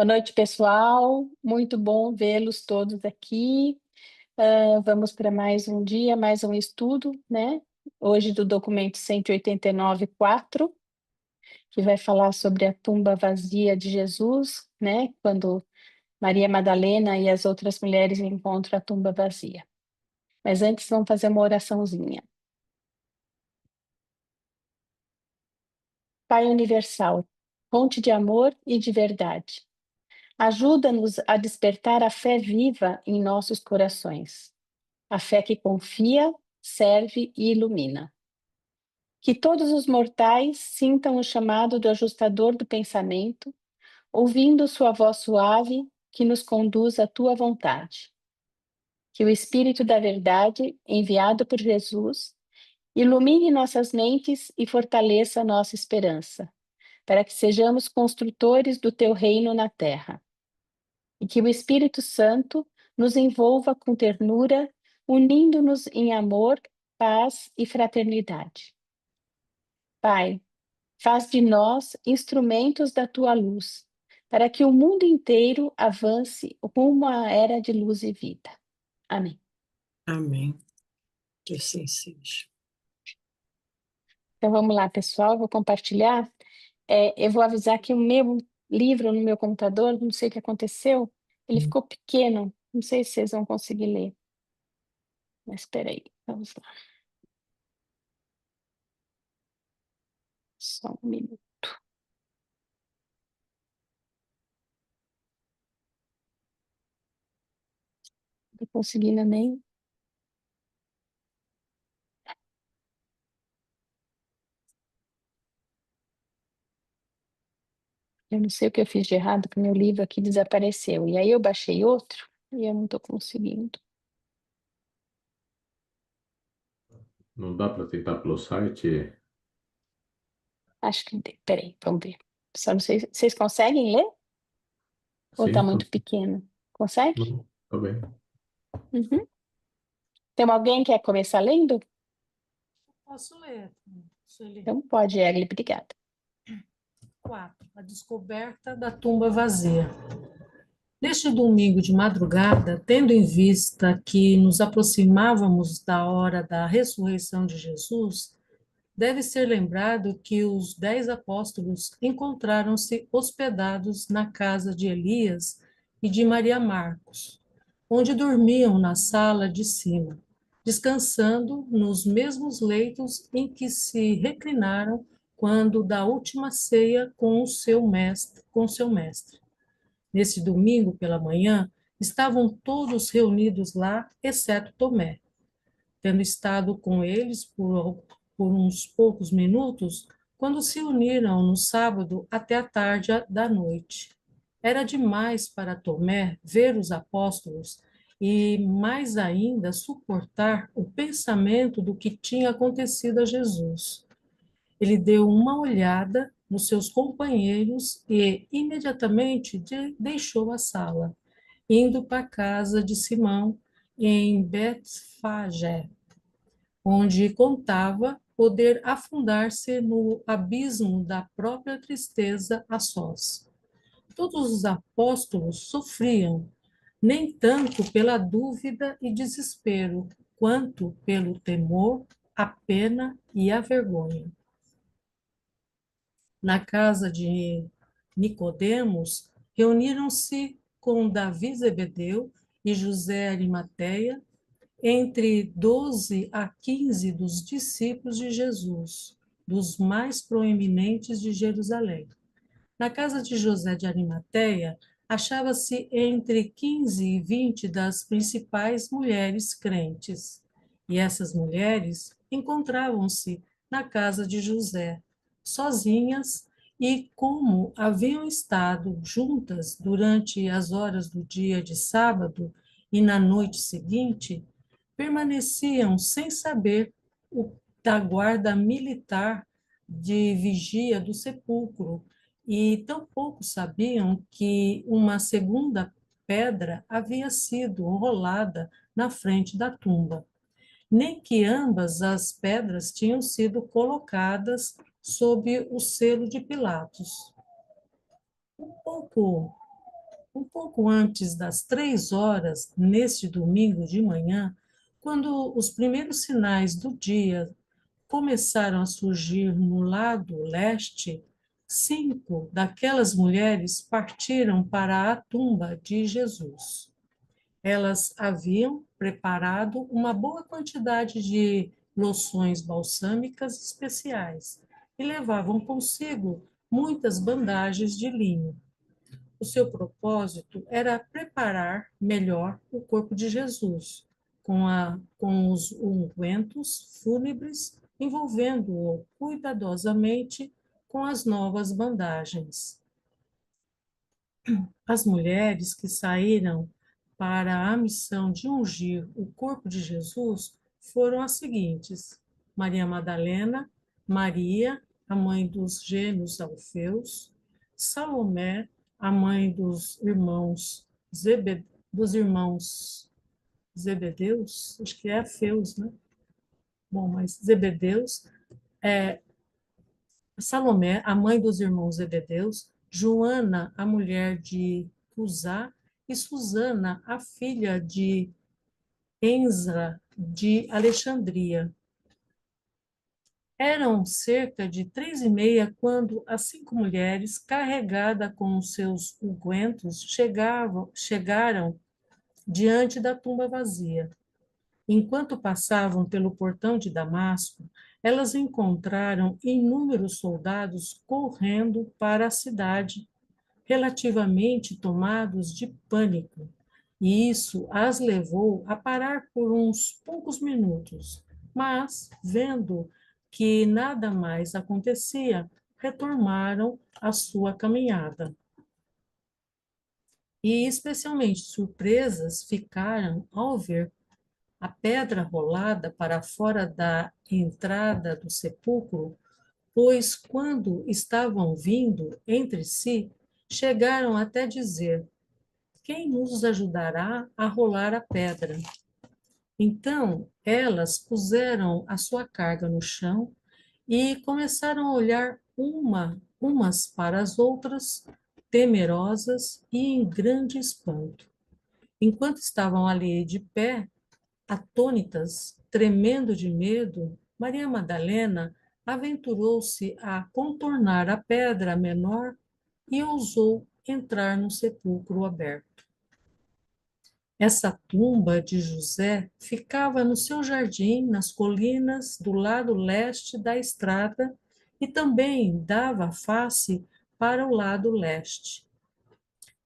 Boa noite, pessoal. Muito bom vê-los todos aqui. Vamos para mais um dia, mais um estudo, né? Hoje do documento 189.4, que vai falar sobre a tumba vazia de Jesus, né? Quando Maria Madalena e as outras mulheres encontram a tumba vazia. Mas antes, vamos fazer uma oraçãozinha. Pai universal, fonte de amor e de verdade, ajuda-nos a despertar a fé viva em nossos corações, a fé que confia, serve e ilumina. Que todos os mortais sintam o chamado do ajustador do pensamento, ouvindo sua voz suave que nos conduz à tua vontade. Que o Espírito da Verdade, enviado por Jesus, ilumine nossas mentes e fortaleça nossa esperança, para que sejamos construtores do teu reino na terra. E que o Espírito Santo nos envolva com ternura, unindo-nos em amor, paz e fraternidade. Pai, faz de nós instrumentos da tua luz, para que o mundo inteiro avance rumo à era de luz e vida. Amém. Amém. Que assim seja. Então vamos lá, pessoal, vou compartilhar. Eu vou avisar que o meu livro no meu computador, não sei o que aconteceu, ele ficou pequeno, não sei se vocês vão conseguir ler. Mas espera aí, vamos lá. Só um minuto. Não tô conseguindo nem. Eu não sei o que eu fiz de errado, que meu livro aqui desapareceu. E aí eu baixei outro e eu não estou conseguindo. Não dá para tentar pelo site? Acho que. Peraí, vamos ver. Só não sei. Vocês conseguem ler? Ou está Sim, muito pequeno? Consegue? não, tá bem. Uhum. Tem alguém que quer começar lendo? Posso ler? Então pode, Egli, obrigada. 4. A descoberta da tumba vazia. Neste domingo de madrugada, tendo em vista que nos aproximávamos da hora da ressurreição de Jesus, deve ser lembrado que os 10 apóstolos encontraram-se hospedados na casa de Elias e de Maria Marcos, onde dormiam na sala de cima, descansando nos mesmos leitos em que se reclinaram quando da última ceia com seu mestre. Nesse domingo pela manhã, estavam todos reunidos lá, exceto Tomé. Tendo estado com eles por uns poucos minutos, quando se uniram no sábado até a tarde da noite. Era demais para Tomé ver os apóstolos e, mais ainda, suportar o pensamento do que tinha acontecido a Jesus. Ele deu uma olhada nos seus companheiros e imediatamente deixou a sala, indo para a casa de Simão em Betfagé, onde contava poder afundar-se no abismo da própria tristeza a sós. Todos os apóstolos sofriam, nem tanto pela dúvida e desespero, quanto pelo temor, a pena e a vergonha. Na casa de Nicodemos, reuniram-se com Davi Zebedeu e José Arimateia, entre 12 a 15 dos discípulos de Jesus, dos mais proeminentes de Jerusalém. Na casa de José de Arimateia, achava-se entre 15 e 20 das principais mulheres crentes. E essas mulheres encontravam-se na casa de José, sozinhas, e como haviam estado juntas durante as horas do dia de sábado e na noite seguinte, permaneciam sem saber o da guarda militar de vigia do sepulcro, e tampouco sabiam que uma segunda pedra havia sido rolada na frente da tumba, nem que ambas as pedras tinham sido colocadas sob o selo de Pilatos. Um pouco Um pouco antes das 3 horas, neste domingo de manhã, quando os primeiros sinais do dia começaram a surgir no lado leste, 5 daquelas mulheres partiram para a tumba de Jesus. Elas haviam preparado uma boa quantidade de loções balsâmicas especiais e levavam consigo muitas bandagens de linho. O seu propósito era preparar melhor o corpo de Jesus, com os ungüentos fúnebres, envolvendo-o cuidadosamente com as novas bandagens. As mulheres que saíram para a missão de ungir o corpo de Jesus foram as seguintes: Maria Madalena, Maria, a mãe dos gêmeos Alfeus, Salomé, a mãe dos irmãos Zebedeus, acho que é Alfeus, né? Bom, mas Zebedeus, Salomé, a mãe dos irmãos Zebedeus, Joana, a mulher de Cusá, e Susana, a filha de Enzra de Alexandria. Eram cerca de 3h30 quando as 5 mulheres, carregadas com os seus ungüentos, chegaram diante da tumba vazia. Enquanto passavam pelo portão de Damasco, elas encontraram inúmeros soldados correndo para a cidade, relativamente tomados de pânico, e isso as levou a parar por uns poucos minutos, mas, vendo que nada mais acontecia, retomaram a sua caminhada. E especialmente surpresas ficaram ao ver a pedra rolada para fora da entrada do sepulcro, pois quando estavam vindo entre si, chegaram até dizer: quem nos ajudará a rolar a pedra? Então, elas puseram a sua carga no chão e começaram a olhar umas para as outras, temerosas e em grande espanto. Enquanto estavam ali de pé, atônitas, tremendo de medo, Maria Madalena aventurou-se a contornar a pedra menor e ousou entrar no sepulcro aberto. Essa tumba de José ficava no seu jardim, nas colinas do lado leste da estrada, e também dava face para o lado leste.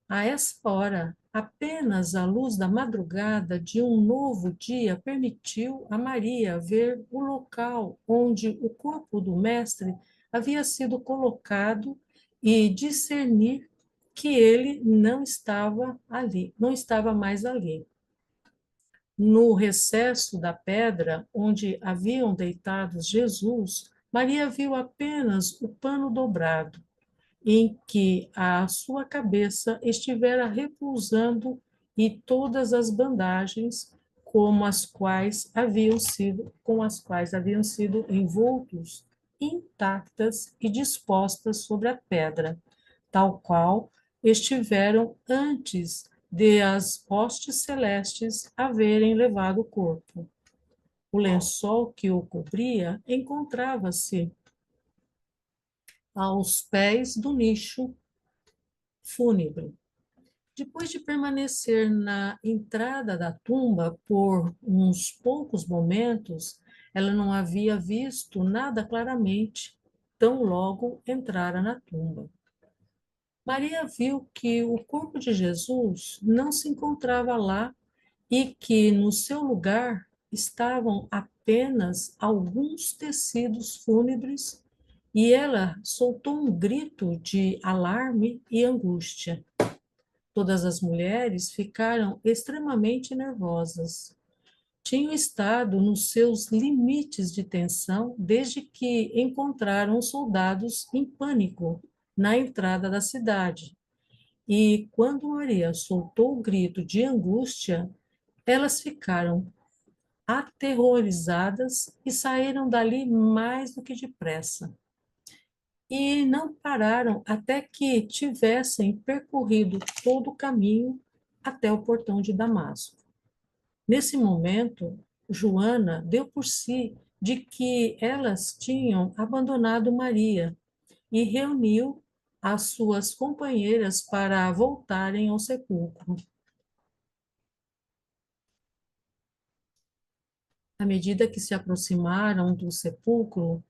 A essa hora, apenas a luz da madrugada de um novo dia permitiu a Maria ver o local onde o corpo do mestre havia sido colocado e discernir que ele não estava ali, não estava mais ali. No recesso da pedra onde haviam deitado Jesus, Maria viu apenas o pano dobrado, em que a sua cabeça estivera repousando e todas as bandagens com as quais haviam sido envoltos, intactas e dispostas sobre a pedra, tal qual estiveram antes de as hostes celestes haverem levado o corpo. O lençol que o cobria encontrava-se aos pés do nicho fúnebre. Depois de permanecer na entrada da tumba por uns poucos momentos, ela não havia visto nada claramente, tão logo entrara na tumba. Maria viu que o corpo de Jesus não se encontrava lá e que no seu lugar estavam apenas alguns tecidos fúnebres, e ela soltou um grito de alarme e angústia. Todas as mulheres ficaram extremamente nervosas. Tinham estado nos seus limites de tensão desde que encontraram os soldados em pânico na entrada da cidade. E quando Maria soltou o grito de angústia, elas ficaram aterrorizadas e saíram dali mais do que depressa. e não pararam até que tivessem percorrido todo o caminho até o portão de Damasco. Nesse momento, Joana deu por si de que elas tinham abandonado Maria e reuniu as suas companheiras para voltarem ao sepulcro. À medida que se aproximaram do sepulcro,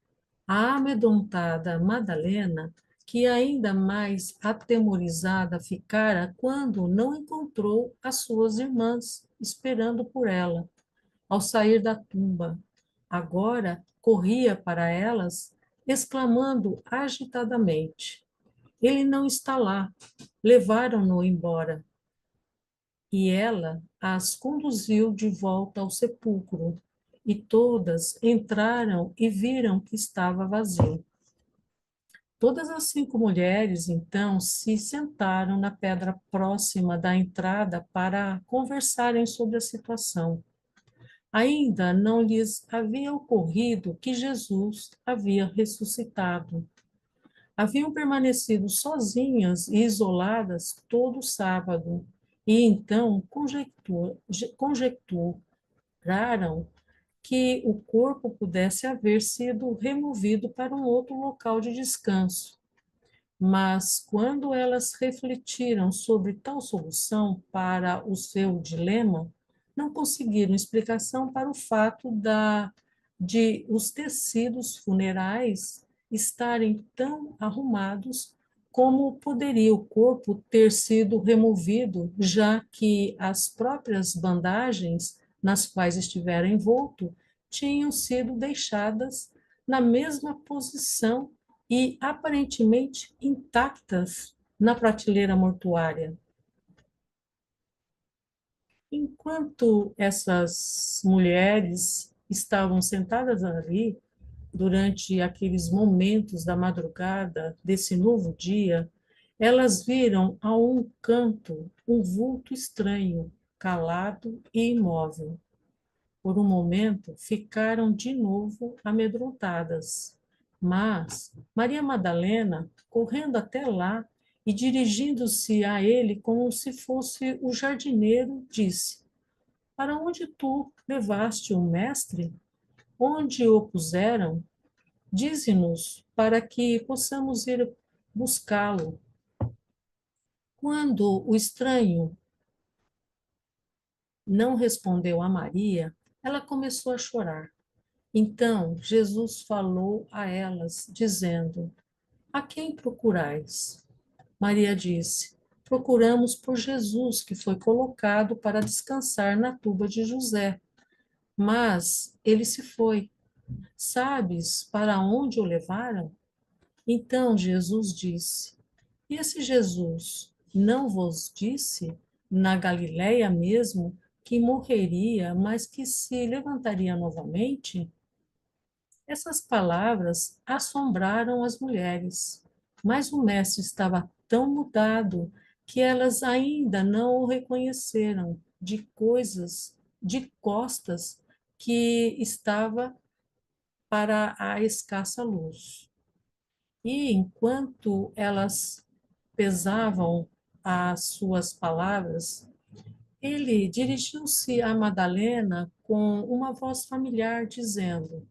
a amedrontada Madalena, que ainda mais atemorizada ficara quando não encontrou as suas irmãs esperando por ela, ao sair da tumba. Agora corria para elas, exclamando agitadamente: Ele não está lá, levaram-no embora. E ela as conduziu de volta ao sepulcro, e todas entraram e viram que estava vazio. Todas as 5 mulheres, então, se sentaram na pedra próxima da entrada para conversarem sobre a situação. Ainda não lhes havia ocorrido que Jesus havia ressuscitado. Haviam permanecido sozinhas e isoladas todo o sábado, e então conjecturaram que o corpo pudesse haver sido removido para um outro local de descanso. Mas, quando elas refletiram sobre tal solução para o seu dilema, não conseguiram explicação para o fato de os tecidos funerais estarem tão arrumados como poderia o corpo ter sido removido, já que as próprias bandagens nas quais estivera envolto tinham sido deixadas na mesma posição e aparentemente intactas na prateleira mortuária. Enquanto essas mulheres estavam sentadas ali, durante aqueles momentos da madrugada desse novo dia, elas viram a um canto um vulto estranho, calado e imóvel. Por um momento, ficaram de novo amedrontadas. Mas Maria Madalena, correndo até lá e dirigindo-se a ele como se fosse o jardineiro, disse: Para onde tu levaste o mestre? Onde o puseram? Dize-nos, para que possamos ir buscá-lo. Quando o estranho não respondeu a Maria, ela começou a chorar. Então Jesus falou a elas, dizendo: A quem procurais? Maria disse: Procuramos por Jesus, que foi colocado para descansar na tumba de José. Mas ele se foi. Sabes para onde o levaram? Então Jesus disse: E esse Jesus não vos disse, na Galileia mesmo, que morreria, mas que se levantaria novamente? Essas palavras assombraram as mulheres, mas o mestre estava tão mudado que elas ainda não o reconheceram de costas que estava para a escassa luz. E enquanto elas pesavam as suas palavras, ele dirigiu-se a Madalena com uma voz familiar, dizendo: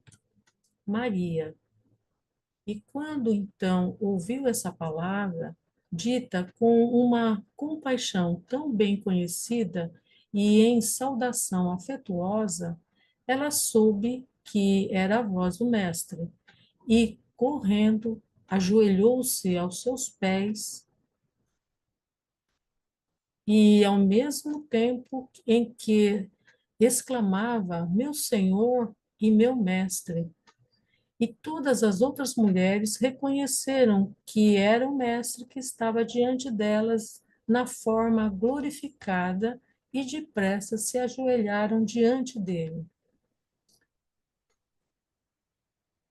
Maria. E quando então ouviu essa palavra, dita com uma compaixão tão bem conhecida e em saudação afetuosa, ela soube que era a voz do Mestre e, correndo, ajoelhou-se aos seus pés e, ao mesmo tempo em que exclamava: Meu Senhor e meu Mestre, e todas as outras mulheres reconheceram que era o Mestre que estava diante delas na forma glorificada e depressa se ajoelharam diante dele.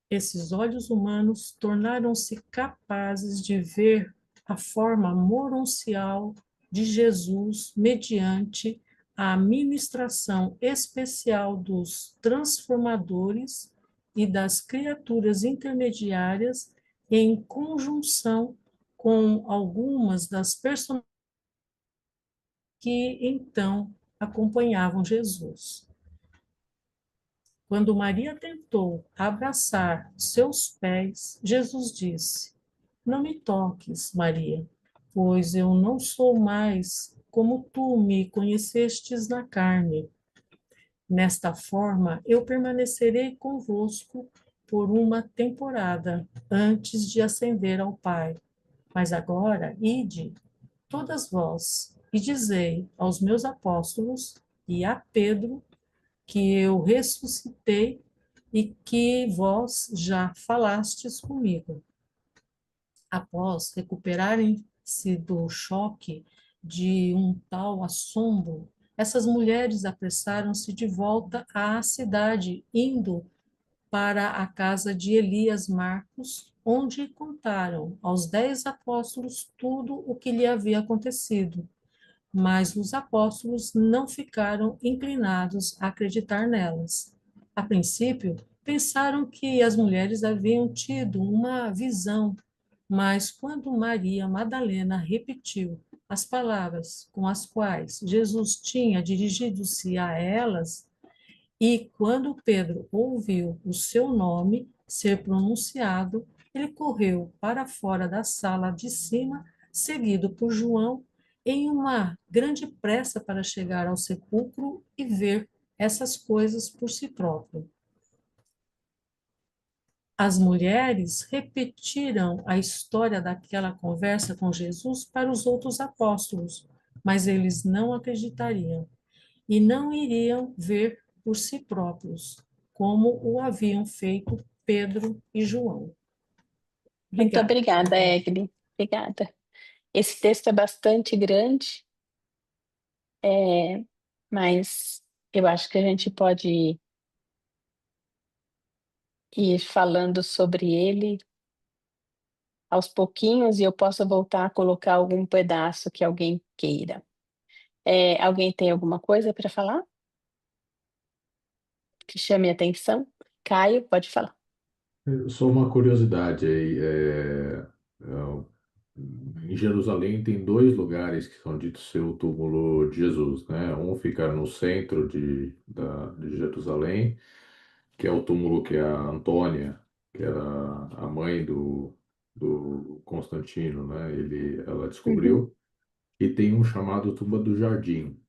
Esses olhos humanos tornaram-se capazes de ver a forma moroncial de Jesus mediante a ministração especial dos transformadores e das criaturas intermediárias em conjunção com algumas das personagens que então acompanhavam Jesus. Quando Maria tentou abraçar seus pés, Jesus disse: Não me toques, Maria, pois eu não sou mais como tu me conhecestes na carne. Nesta forma, eu permanecerei convosco por uma temporada, antes de ascender ao Pai. Mas agora, ide, todas vós, e dizei aos meus apóstolos e a Pedro que eu ressuscitei e que vós já falastes comigo. Após recuperarem-se do choque de um tal assombro, essas mulheres apressaram-se de volta à cidade, indo para a casa de Elias Marcos, onde contaram aos 10 apóstolos tudo o que lhe havia acontecido. Mas os apóstolos não ficaram inclinados a acreditar nelas. A princípio, pensaram que as mulheres haviam tido uma visão, mas quando Maria Madalena repetiu as palavras com as quais Jesus tinha dirigido-se a elas, e quando Pedro ouviu o seu nome ser pronunciado, ele correu para fora da sala de cima, seguido por João, em uma grande pressa para chegar ao sepulcro e ver essas coisas por si próprio. As mulheres repetiram a história daquela conversa com Jesus para os outros apóstolos, mas eles não acreditariam e não iriam ver por si próprios, como o haviam feito Pedro e João. Muito Obrigada. obrigada, Egli. Obrigada. Esse texto é bastante grande, mas eu acho que a gente pode ir falando sobre ele aos pouquinhos e eu posso voltar a colocar algum pedaço que alguém queira. Alguém tem alguma coisa para falar? Que chame a atenção? Caio, pode falar. Só uma curiosidade aí. Em Jerusalém tem dois lugares que são ditos ser o túmulo de Jesus, né? Um fica no centro de Jerusalém, que é o túmulo que a Antônia, que era a mãe do Constantino, né? Ela Uhum. descobriu. E tem um chamado Tumba do Jardim.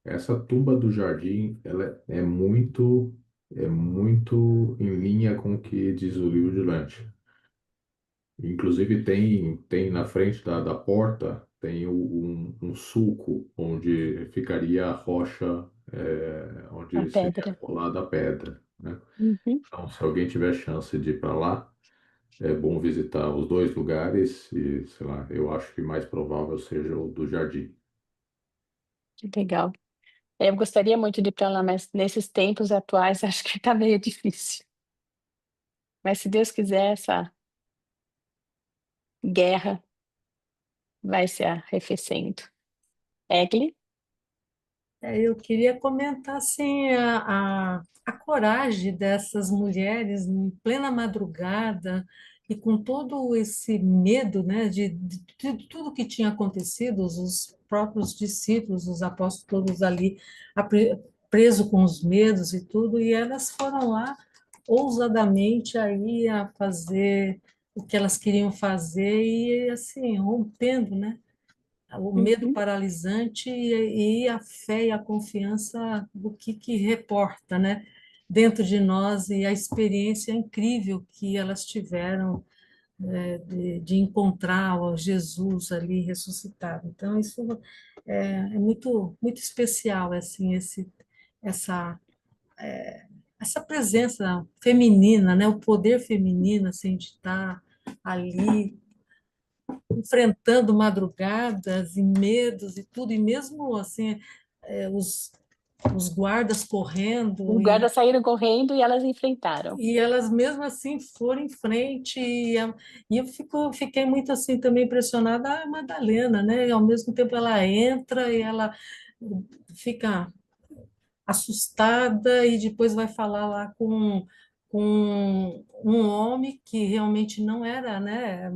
Essa tumba do jardim, ela é muito em linha com o que diz o livro de Dante. Inclusive tem na frente da porta tem um sulco onde ficaria a rocha, A onde seria pedra. colada a pedra, né? Uhum. Então, se alguém tiver chance de ir para lá, é bom visitar os dois lugares e, sei lá, eu acho que mais provável seja o do jardim. Que legal. Eu gostaria muito de ir para lá, mas nesses tempos atuais acho que está meio difícil. Mas se Deus quiser, essa guerra vai se arrefecendo. Egli? Eu queria comentar assim, a coragem dessas mulheres em plena madrugada e com todo esse medo, né, de tudo que tinha acontecido, os próprios discípulos, os apóstolos todos ali presos com os medos e tudo, e elas foram lá ousadamente aí a fazer o que elas queriam fazer e assim rompendo, né, o medo Uhum. paralisante e a fé e a confiança do que reporta, né, dentro de nós e a experiência incrível que elas tiveram de encontrar o Jesus ali ressuscitado. Então isso é muito muito especial assim essa essa presença feminina, né, o poder feminino assim de estar ali enfrentando madrugadas e medos e tudo, e mesmo assim, os guardas Os correndo, guardas saíram correndo e elas enfrentaram. e elas mesmo assim foram em frente, e eu fiquei muito assim também impressionada, a Madalena, né? Ao mesmo tempo ela entra e ela fica assustada e depois vai falar lá com um homem que realmente não era, né,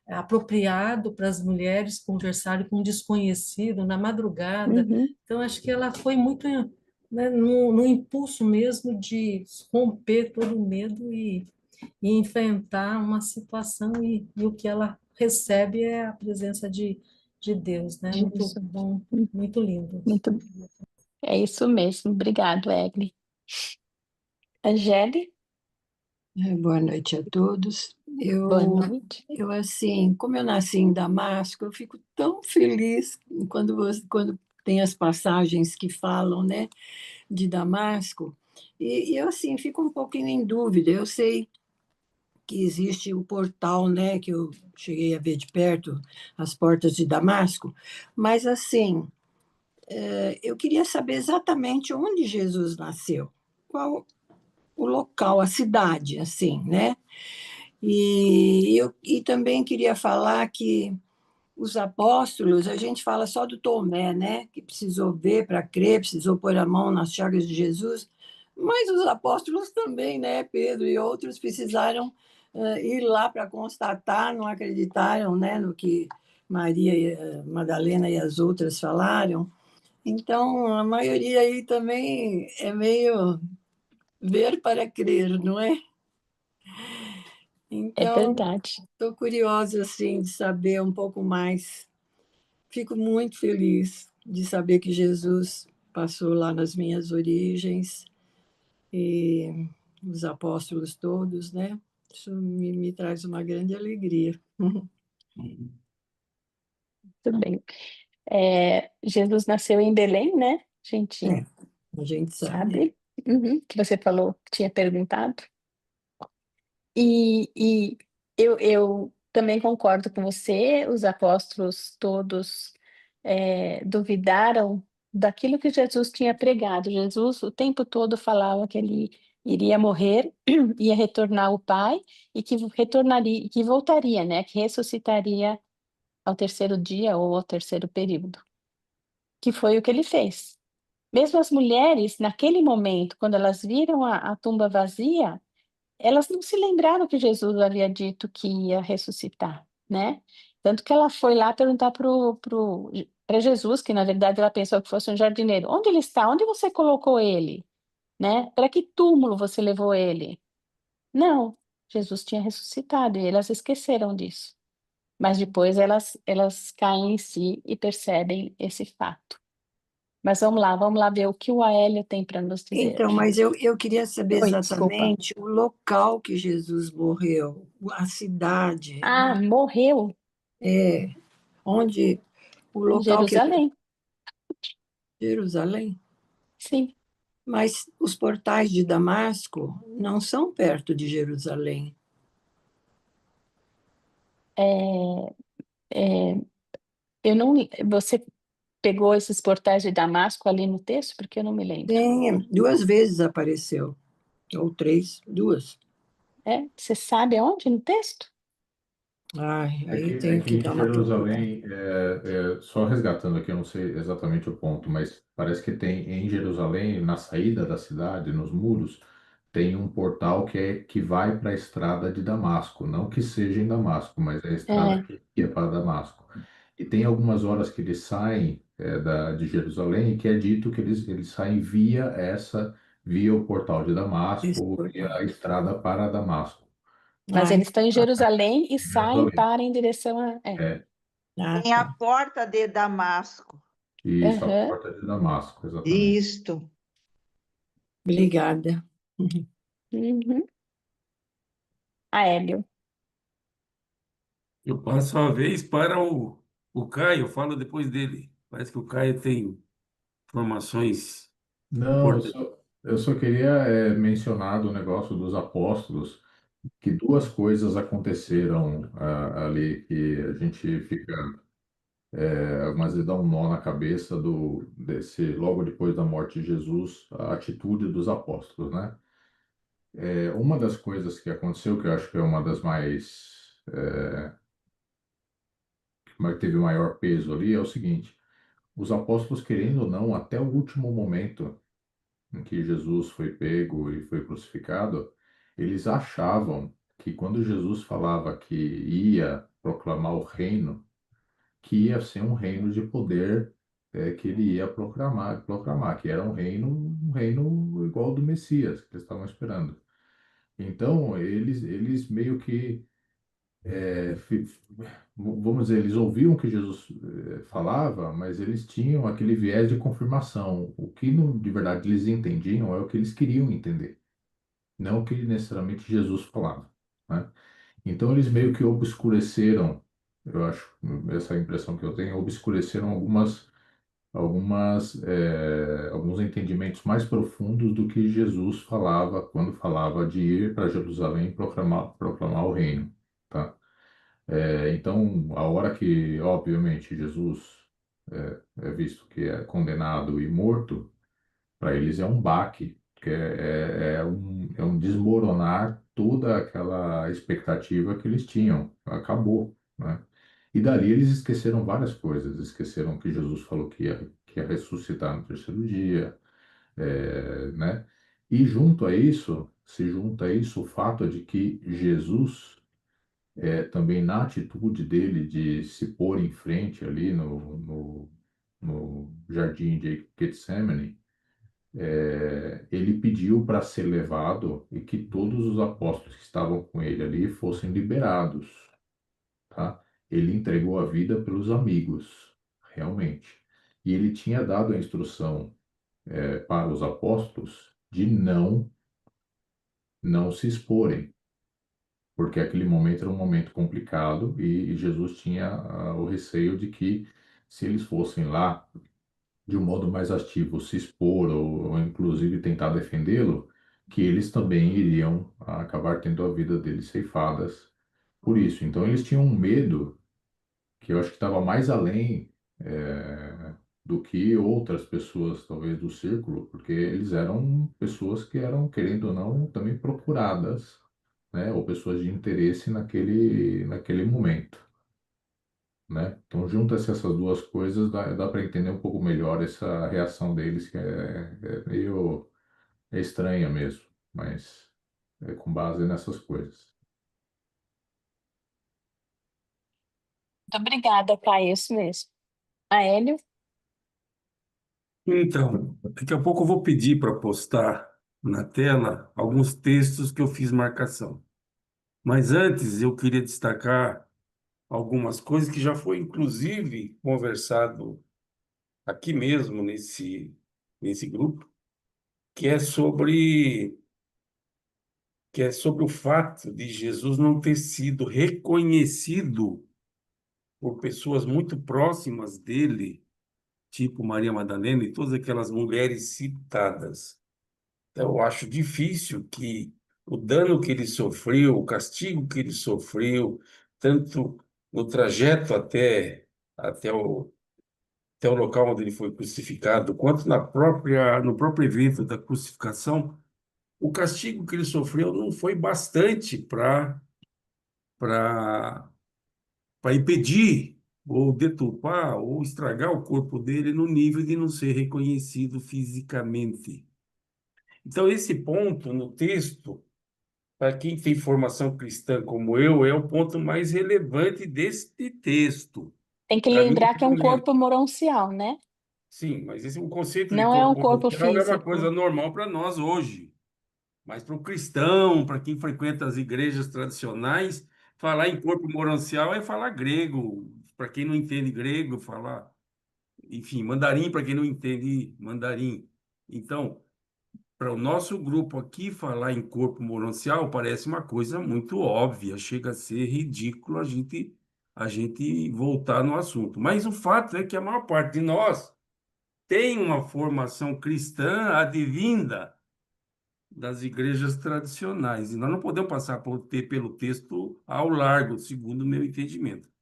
apropriado para as mulheres conversarem com um desconhecido na madrugada. Uhum. Então, acho que ela foi muito, né, no impulso mesmo de romper todo o medo e enfrentar uma situação, e o que ela recebe é a presença de Deus, né? Muito Jesus. bom, Hum, muito lindo. Muito, é isso mesmo. Obrigado, Egli. Angélica, Boa noite a todos. boa noite. Assim, como eu nasci em Damasco, eu fico tão feliz quando tem as passagens que falam, né, de Damasco. E eu, assim, fico um pouquinho em dúvida. Eu sei que existe o portal, né, que eu cheguei a ver de perto, as portas de Damasco, mas, assim, eu queria saber exatamente onde Jesus nasceu, qual o local, a cidade, assim, né? E também queria falar que os apóstolos, a gente fala só do Tomé, né? Que precisou ver para crer, precisou pôr a mão nas chagas de Jesus, mas os apóstolos também, né? Pedro e outros precisaram ir lá para constatar, não acreditaram, né? No que Maria, Madalena e as outras falaram. Então, a maioria aí também é meio ver para crer, não é? É Então, verdade. estou curiosa assim de saber um pouco mais. Fico muito feliz de saber que Jesus passou lá nas minhas origens e os apóstolos todos, né? Isso me traz uma grande alegria. Tudo bem. Jesus nasceu em Belém, né? A gente É, a gente sabe. sabe. Uhum, que você falou, tinha perguntado. E eu também concordo com você, os apóstolos todos duvidaram daquilo que Jesus tinha pregado. Jesus o tempo todo falava que ele iria morrer, ia retornar ao Pai e que retornaria, que voltaria, né? Que ressuscitaria ao terceiro dia ou ao terceiro período, que foi o que ele fez. Mesmo as mulheres, naquele momento, quando elas viram a tumba vazia, elas não se lembraram que Jesus havia dito que ia ressuscitar, né? Tanto que ela foi lá perguntar para Jesus, que na verdade ela pensou que fosse um jardineiro: onde ele está? Onde você colocou ele? Né? Para que túmulo você levou ele? Não, Jesus tinha ressuscitado e elas esqueceram disso. Mas depois elas caem em si e percebem esse fato. Mas vamos lá ver o que o Aélio tem para nos dizer. Então, mas eu queria saber Oi, desculpa. exatamente o local que Jesus morreu, a cidade, Ah, morreu onde o em local que ele. Jerusalém. Jerusalém. Sim. Mas os portais de Damasco não são perto de Jerusalém. É, é, eu não. Você pegou esses portais de Damasco ali no texto? Porque eu não me lembro. Tem, duas vezes apareceu, ou três, duas. Você sabe aonde no texto? Ai, É aí é tenho que que em dar uma procurada. Jerusalém, só resgatando aqui, eu não sei exatamente o ponto, mas parece que tem em Jerusalém, na saída da cidade, nos muros, tem um portal que vai para a estrada de Damasco. Não que seja em Damasco, mas é a estrada É, que ia para Damasco. E tem algumas horas que eles saem de Jerusalém, que é dito que eles saem via o portal de Esse Damasco, via portal. a estrada para Damasco. mas Ah, eles então estão em tá. Jerusalém e saem Jerusalém. para em direção a. É, Ah, Tem a tá. porta de Damasco. isso, a Aham, porta de Damasco, exatamente. Isto. Obrigada. uhum. Aélio. Eu passo a vez para o Caio, eu falo depois dele. Parece que o Caio tem informações Não, importantes. eu só queria mencionar do negócio dos apóstolos, que duas coisas aconteceram ali que a gente fica, mas dá um nó na cabeça logo depois da morte de Jesus, a atitude dos apóstolos, né? Uma das coisas que aconteceu, que eu acho que é uma das que teve maior peso ali, é o seguinte: os apóstolos, querendo ou não, até o último momento em que Jesus foi pego e foi crucificado, Eles achavam que quando Jesus falava que ia proclamar o reino, que ia ser um reino de poder, que ele ia proclamar, que era um reino igual ao do Messias, que eles estavam esperando. Então, eles meio que, é, fi- vamos dizer, eles ouviam o que Jesus falava, mas eles tinham aquele viés de confirmação. O que de verdade eles entendiam é o que eles queriam entender, não o que necessariamente Jesus falava, né? Então eles meio que obscureceram, eu acho, essa é a impressão que eu tenho, obscureceram alguns entendimentos mais profundos do que Jesus falava quando falava de ir para Jerusalém e proclamar o reino, tá? Então, a hora que, obviamente, Jesus é visto que é condenado e morto, para eles é um baque, que é um desmoronar toda aquela expectativa que eles tinham. Acabou, né? E dali eles esqueceram várias coisas. Esqueceram que Jesus falou que ia ressuscitar no terceiro dia, né? E junto a isso, se junta a isso o fato de que Jesus, também na atitude dele de se pôr em frente ali no jardim de Getsemane, ele pediu para ser levado e que todos os apóstolos que estavam com ele ali fossem liberados, tá? Ele entregou a vida pelos amigos, realmente. E ele tinha dado a instrução, para os apóstolos de não se exporem, porque aquele momento era um momento complicado e Jesus tinha o receio de que se eles fossem lá de um modo mais ativo se expor ou inclusive tentar defendê-lo, que eles também iriam acabar tendo a vida deles ceifadas por isso. Então eles tinham um medo que eu acho que estava mais além do que outras pessoas, talvez, do círculo, porque eles eram pessoas que eram, querendo ou não, também procuradas, né, ou pessoas de interesse naquele momento, né? Então, junta-se essas duas coisas, dá para entender um pouco melhor essa reação deles, que é meio estranha mesmo, mas é com base nessas coisas. Muito obrigada, Pai, é isso mesmo. Aélio? Então, daqui a pouco eu vou pedir para postar na tela alguns textos que eu fiz marcação. Mas antes eu queria destacar algumas coisas que já foi inclusive conversado aqui mesmo nesse grupo, que é sobre o fato de Jesus não ter sido reconhecido por pessoas muito próximas dele, tipo Maria Madalena e todas aquelas mulheres citadas. Então, eu acho difícil que o dano que ele sofreu, o castigo que ele sofreu, tanto no trajeto até o local onde ele foi crucificado, quanto no próprio evento da crucificação, o castigo que ele sofreu não foi bastante para impedir ou deturpar ou estragar o corpo dele no nível de não ser reconhecido fisicamente. Então, esse ponto no texto, para quem tem formação cristã como eu, é o ponto mais relevante deste texto. Tem que Para mim, lembrar que é pelo um menos. corpo moroncial, né? Sim, mas o conceito de Não é um corpo corpo moral é uma coisa físico. normal para nós hoje. Mas para o cristão, para quem frequenta as igrejas tradicionais, falar em corpo moroncial é falar grego. Para quem não entende grego, falar, enfim, mandarim para quem não entende mandarim. Então, para o nosso grupo aqui, falar em corpo moroncial parece uma coisa muito óbvia, chega a ser ridículo a gente voltar no assunto. Mas o fato é que a maior parte de nós tem uma formação cristã advinda das igrejas tradicionais. E nós não podemos passar pelo texto ao largo, segundo o meu entendimento.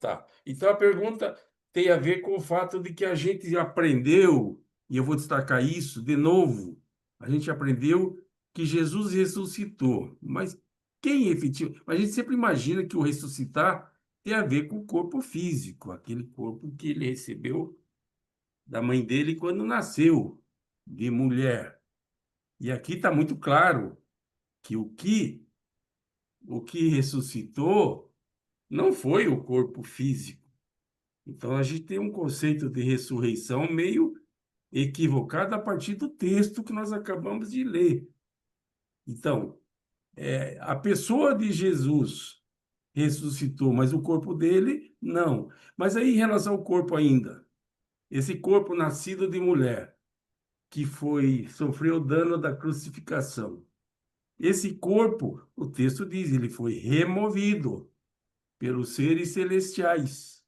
Tá. Então a pergunta tem a ver com o fato de que a gente aprendeu, e eu vou destacar isso de novo, a gente aprendeu que Jesus ressuscitou. Mas quem efetivamente. A gente sempre imagina que o ressuscitar tem a ver com o corpo físico, aquele corpo que ele recebeu da mãe dele quando nasceu, de mulher. E aqui está muito claro que o que ressuscitou não foi o corpo físico. Então, a gente tem um conceito de ressurreição meio equivocado a partir do texto que nós acabamos de ler. Então, a pessoa de Jesus ressuscitou, mas o corpo dele, não. Mas aí, em relação ao corpo ainda, esse corpo nascido de mulher, que sofreu o dano da crucificação. Esse corpo, o texto diz, ele foi removido pelos seres celestiais.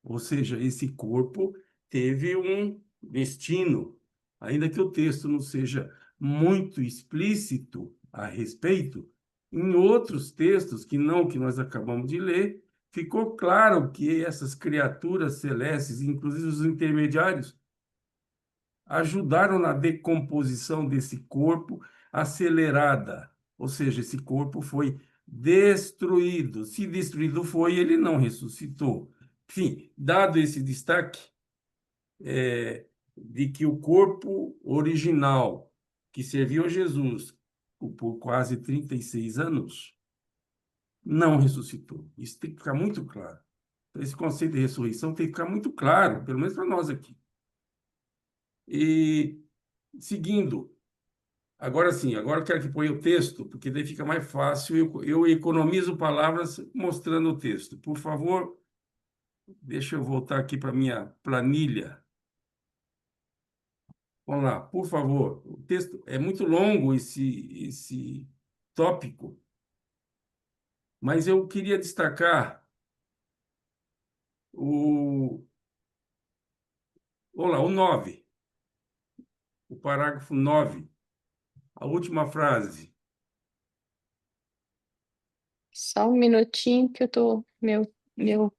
Ou seja, esse corpo teve um destino, ainda que o texto não seja muito explícito a respeito, em outros textos, que não que nós acabamos de ler, ficou claro que essas criaturas celestes, inclusive os intermediários, ajudaram na decomposição desse corpo acelerada. Ou seja, esse corpo foi destruído. Se destruído foi, ele não ressuscitou. Enfim, dado esse destaque, de que o corpo original que serviu a Jesus por quase 36 anos não ressuscitou. Isso tem que ficar muito claro. Então, esse conceito de ressurreição tem que ficar muito claro, pelo menos para nós aqui. E seguindo, agora sim, agora eu quero que ponha o texto, porque daí fica mais fácil. Eu economizo palavras mostrando o texto. Por favor, deixa eu voltar aqui para a minha planilha. Vamos lá, por favor. O texto é muito longo, esse tópico, mas eu queria destacar vamos lá, o 9, o parágrafo 9, a última frase. Só um minutinho que meu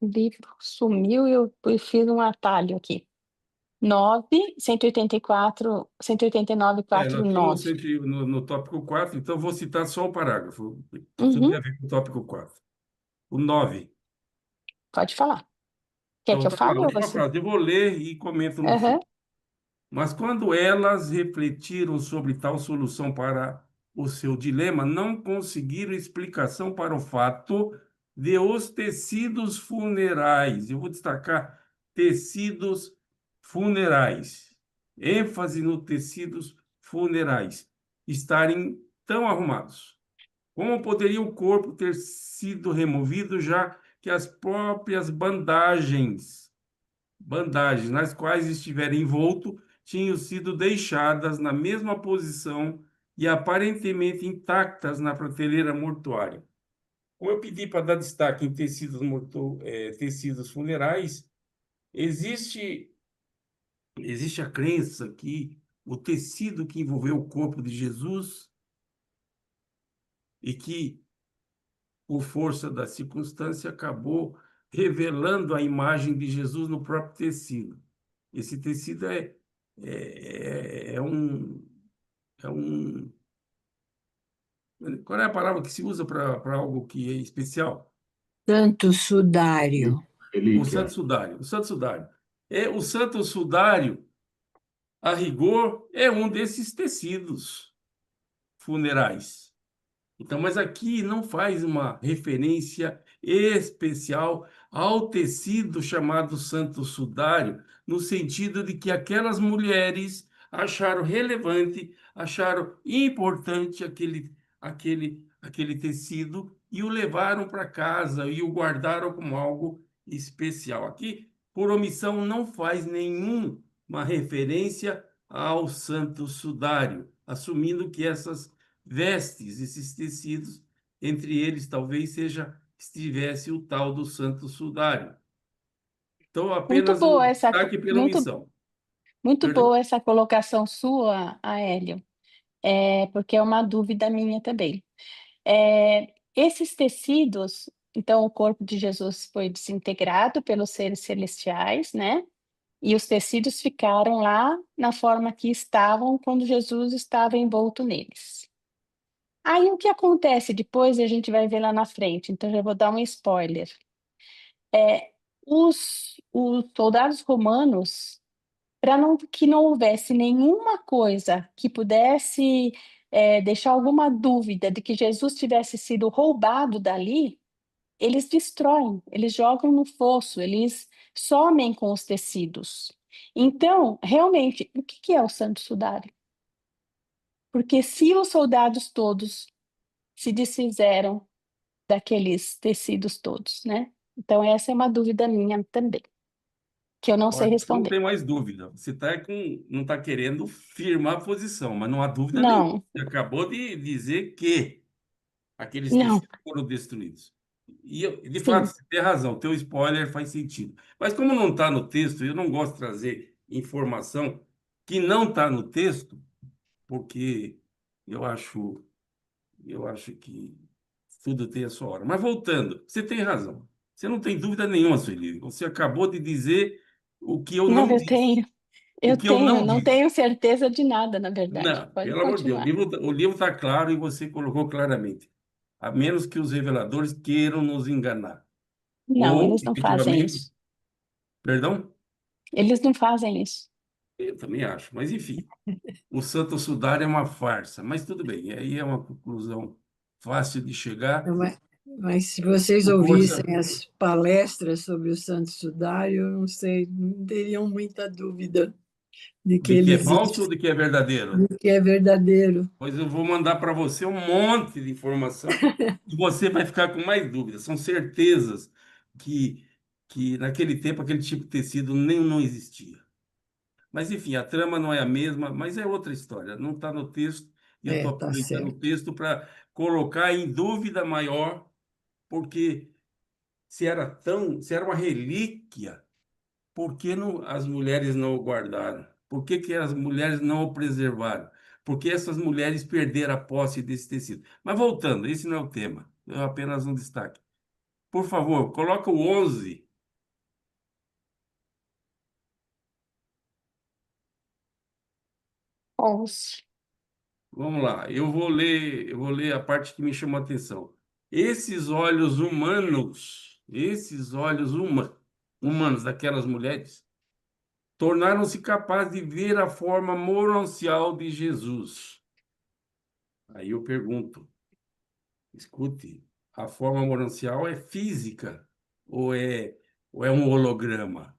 livro sumiu e eu fiz um atalho aqui. 9, 184, 189, Ela aqui 49. no tópico 4, então vou citar só o parágrafo, que tem Uhum, a ver com o tópico 4. O 9. pode falar. Quer Então, que eu tá lá, a fale ou última você? frase. Eu vou ler e comento no fim. Aham. Mas quando elas refletiram sobre tal solução para o seu dilema, não conseguiram explicação para o fato de os tecidos funerais. Eu vou destacar tecidos funerais. ênfase no tecidos funerais estarem tão arrumados. Como poderia o corpo ter sido removido, já que as próprias bandagens nas quais estivera envolto tinham sido deixadas na mesma posição e aparentemente intactas na prateleira mortuária? Como eu pedi para dar destaque em tecidos funerais, existe, existe a crença que o tecido que envolveu o corpo de Jesus e que, por força da circunstância, acabou revelando a imagem de Jesus no próprio tecido. Esse tecido é um, é um. Qual é a palavra que se usa para algo que é especial? Santo sudário. O santo Relíquia. sudário. O santo sudário. O santo sudário, a rigor, é um desses tecidos funerais. Então, mas aqui não faz uma referência especial ao tecido chamado santo sudário, no sentido de que aquelas mulheres acharam relevante, acharam importante aquele tecido e o levaram para casa e o guardaram como algo especial. Aqui, por omissão, não faz nenhuma referência ao santo sudário, assumindo que essas vestes, esses tecidos, entre eles talvez estivesse o tal do santo sudário. Então, Muito apenas um boa destaque pela omissão. muito Perdão? boa essa colocação sua, Aélio, porque é uma dúvida minha também. Esses tecidos, então o corpo de Jesus foi desintegrado pelos seres celestiais, né? E os tecidos ficaram lá na forma que estavam quando Jesus estava envolto neles. Aí o que acontece depois a gente vai ver lá na frente, então já vou dar um spoiler. Os soldados romanos, para que não houvesse nenhuma coisa que pudesse deixar alguma dúvida de que Jesus tivesse sido roubado dali, eles destroem, eles jogam no fosso, eles somem com os tecidos. Então, realmente, o que que é o Santo Sudário? Porque se os soldados todos se desfizeram daqueles tecidos todos, né? Então, essa é uma dúvida minha também, que eu não sei Olha, você não responder. tem mais dúvida. Você não está querendo firmar a posição, mas não há dúvida nenhuma. Não, Você acabou de dizer que aqueles não, tecidos foram destruídos. E, de fato, sim, você tem razão, teu spoiler faz sentido. Mas como não está no texto, eu não gosto de trazer informação que não está no texto, porque eu acho, eu acho que tudo tem a sua hora. Mas voltando, você tem razão. Você não tem dúvida nenhuma, Sueli. Você acabou de dizer o que eu não, não disse. O que eu eu não não disse. tenho certeza de nada, na verdade. Não, Pode pelo amor de Deus, continuar. o livro está claro e você colocou claramente. A menos que os reveladores queiram nos enganar. Não, Ou, eles não fazem efetivamente, isso. perdão? Eles não fazem isso. Eu também acho, mas enfim, o Santo Sudário é uma farsa, mas tudo bem, aí é uma conclusão fácil de chegar. Mas se vocês Com força ouvissem as palestras sobre o Santo Sudário, eu não sei, não teriam muita dúvida de que de ele que é falso ou existe, de que é verdadeiro. de que é verdadeiro. Pois eu vou mandar para você um monte de informação e você vai ficar com mais dúvidas. São certezas que, que naquele tempo aquele tipo de tecido nem não existia. Mas enfim, a trama não é a mesma, mas é outra história. Não está no texto e eu estou É, tá aproveitando o certo. texto para colocar em dúvida maior, porque se era uma relíquia, por que as mulheres não o guardaram? Por que as mulheres não o preservaram? Por que essas mulheres perderam a posse desse tecido? Mas voltando, esse não é o tema, é apenas um destaque. Por favor, coloca o 11. 11. Vamos lá, eu vou ler a parte que me chamou a atenção. Esses olhos humanos, humanos daquelas mulheres, tornaram-se capazes de ver a forma moroncial de Jesus. Aí eu pergunto, escute, a forma moroncial é física ou é um holograma?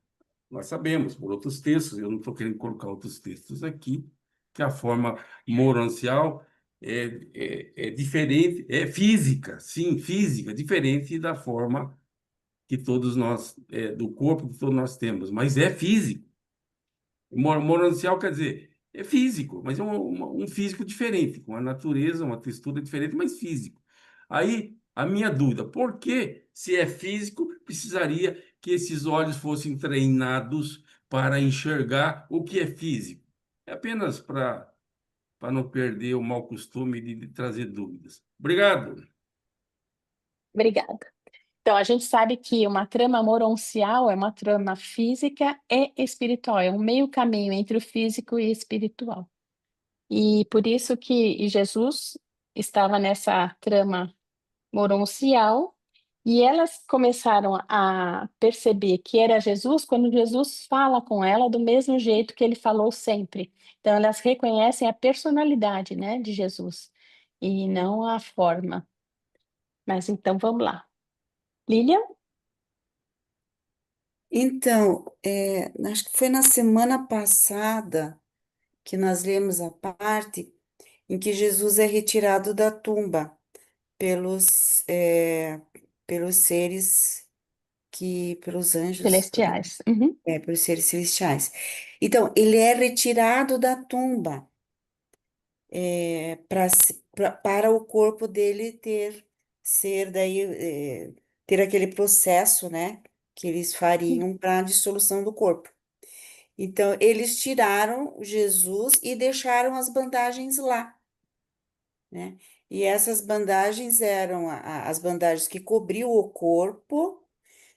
Nós sabemos, por outros textos, eu não estou querendo colocar outros textos aqui, que a forma moroncial é diferente, é física, sim, física, diferente da forma que todos nós, do corpo que todos nós temos, mas é físico. Moroncial quer dizer, é físico, mas é um físico diferente, com a natureza, uma textura diferente, mas físico. Aí, a minha dúvida, por que, se é físico, precisaria que esses olhos fossem treinados para enxergar o que é físico? É apenas para não perder o mau costume de trazer dúvidas. Obrigado. Obrigada. Então, a gente sabe que uma trama moroncial é uma trama física e espiritual, é um meio caminho entre o físico e espiritual. E por isso que Jesus estava nessa trama moroncial, e elas começaram a perceber que era Jesus quando Jesus fala com ela do mesmo jeito que ele falou sempre. Então, elas reconhecem a personalidade, né, de Jesus, e não a forma. Mas então, vamos lá. Lilian? Então, acho que foi na semana passada que nós lemos a parte em que Jesus é retirado da tumba pelos, pelos seres pelos anjos, Celestiais. Uhum, pelos seres celestiais. Então, ele é retirado da tumba, para o corpo dele ser daí, ter aquele processo, né, que eles fariam para a dissolução do corpo. Então, eles tiraram Jesus e deixaram as bandagens lá, né? E essas bandagens eram as bandagens que cobriam o corpo,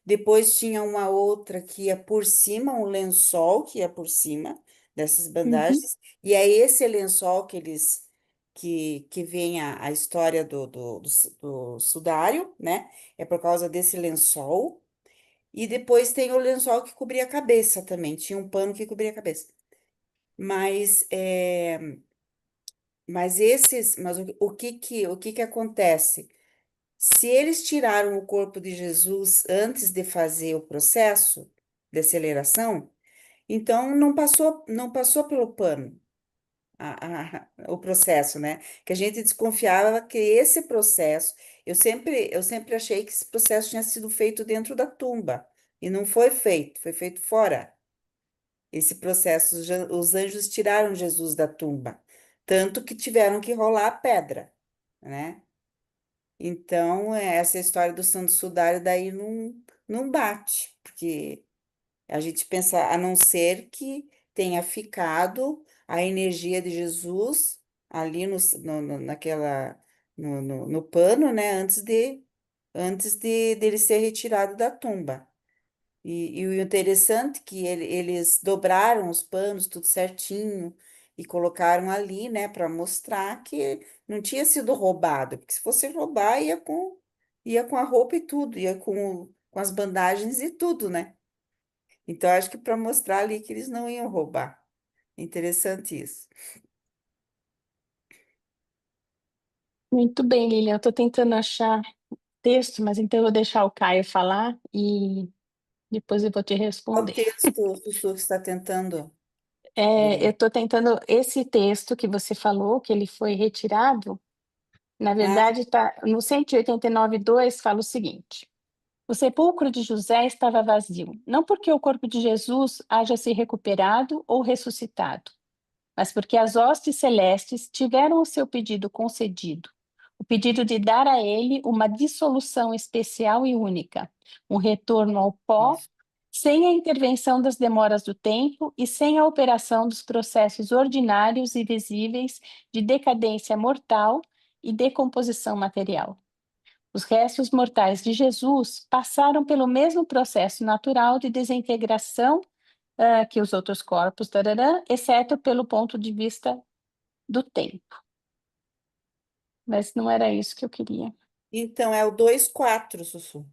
depois tinha uma outra que ia por cima, um lençol que ia por cima dessas uhum, bandagens, e é esse lençol que vem a história do sudário, né? É por causa desse lençol. E depois tem o lençol que cobria a cabeça também, tinha um pano que cobria a cabeça. Mas mas o que que acontece? Se eles tiraram o corpo de Jesus antes de fazer o processo de aceleração, então não passou pelo pano o processo, né? Que a gente desconfiava que esse processo, eu sempre achei que esse processo tinha sido feito dentro da tumba, e não foi feito, foi feito fora. Esse processo, os anjos tiraram Jesus da tumba, tanto que tiveram que rolar a pedra, né? Então, essa história do Santo Sudário daí não bate, porque a gente pensa, a não ser que tenha ficado a energia de Jesus ali naquela, no pano, né, antes de dele ser retirado da tumba. E o interessante é que eles dobraram os panos tudo certinho e colocaram ali, né, para mostrar que não tinha sido roubado, porque se fosse roubar, ia com a roupa e tudo, ia com as bandagens e tudo, né? Então, acho que para mostrar ali que eles não iam roubar. Interessante isso. Muito bem, Lilian. Eu estou tentando achar texto, mas então eu vou deixar o Caio falar e depois eu vou te Qual responder. texto, Sussu, que está tentando Eu ler? estou tentando esse texto que você falou, que ele foi retirado, na Ah, verdade, está no 189,2 fala o seguinte: o sepulcro de José estava vazio, não porque o corpo de Jesus haja se recuperado ou ressuscitado, mas porque as hostes celestes tiveram o seu pedido concedido, o pedido de dar a ele uma dissolução especial e única, um retorno ao pó, isso. sem a intervenção das demoras do tempo e sem a operação dos processos ordinários e visíveis de decadência mortal e decomposição material. Os restos mortais de Jesus passaram pelo mesmo processo natural de desintegração que os outros corpos, tarará, exceto pelo ponto de vista do tempo. Mas não era isso que eu queria. Então, é o 2,4, Sussu.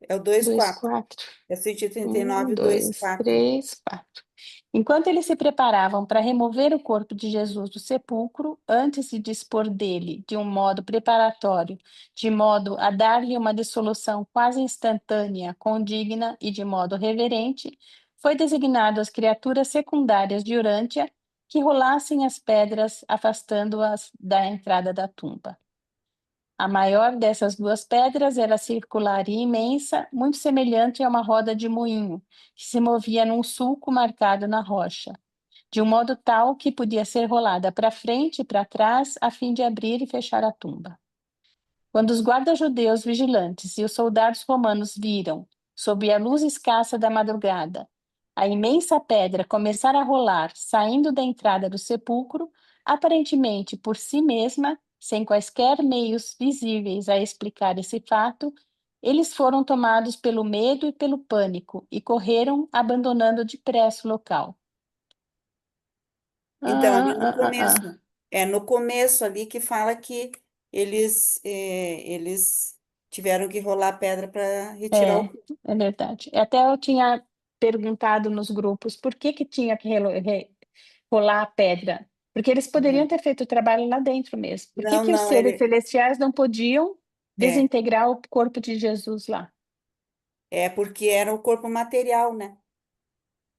É o dois Dois, quatro. quatro. É Um, 139, dois, 2,4. três, quatro. Enquanto eles se preparavam para remover o corpo de Jesus do sepulcro, antes de dispor dele de um modo preparatório, de modo a dar-lhe uma dissolução quase instantânea, condigna e de modo reverente, foi designado às criaturas secundárias de Urântia que rolassem as pedras, afastando-as da entrada da tumba. A maior dessas duas pedras era circular e imensa, muito semelhante a uma roda de moinho, que se movia num sulco marcado na rocha, de um modo tal que podia ser rolada para frente e para trás, a fim de abrir e fechar a tumba. Quando os guardas judeus vigilantes e os soldados romanos viram, sob a luz escassa da madrugada, a imensa pedra começar a rolar, saindo da entrada do sepulcro, aparentemente por si mesma, sem quaisquer meios visíveis a explicar esse fato, eles foram tomados pelo medo e pelo pânico e correram, abandonando depressa o local. Então, ali Ah, no ah, ah, começo. ah. É no começo ali que fala que eles tiveram que rolar a pedra para retirar o. É verdade. Até eu tinha perguntado nos grupos por que que tinha que rolar a pedra. Porque eles poderiam Uhum. ter feito o trabalho lá dentro mesmo. Por que Não, que os não, seres celestiais não podiam é, desintegrar o corpo de Jesus lá? é porque era o corpo material, né?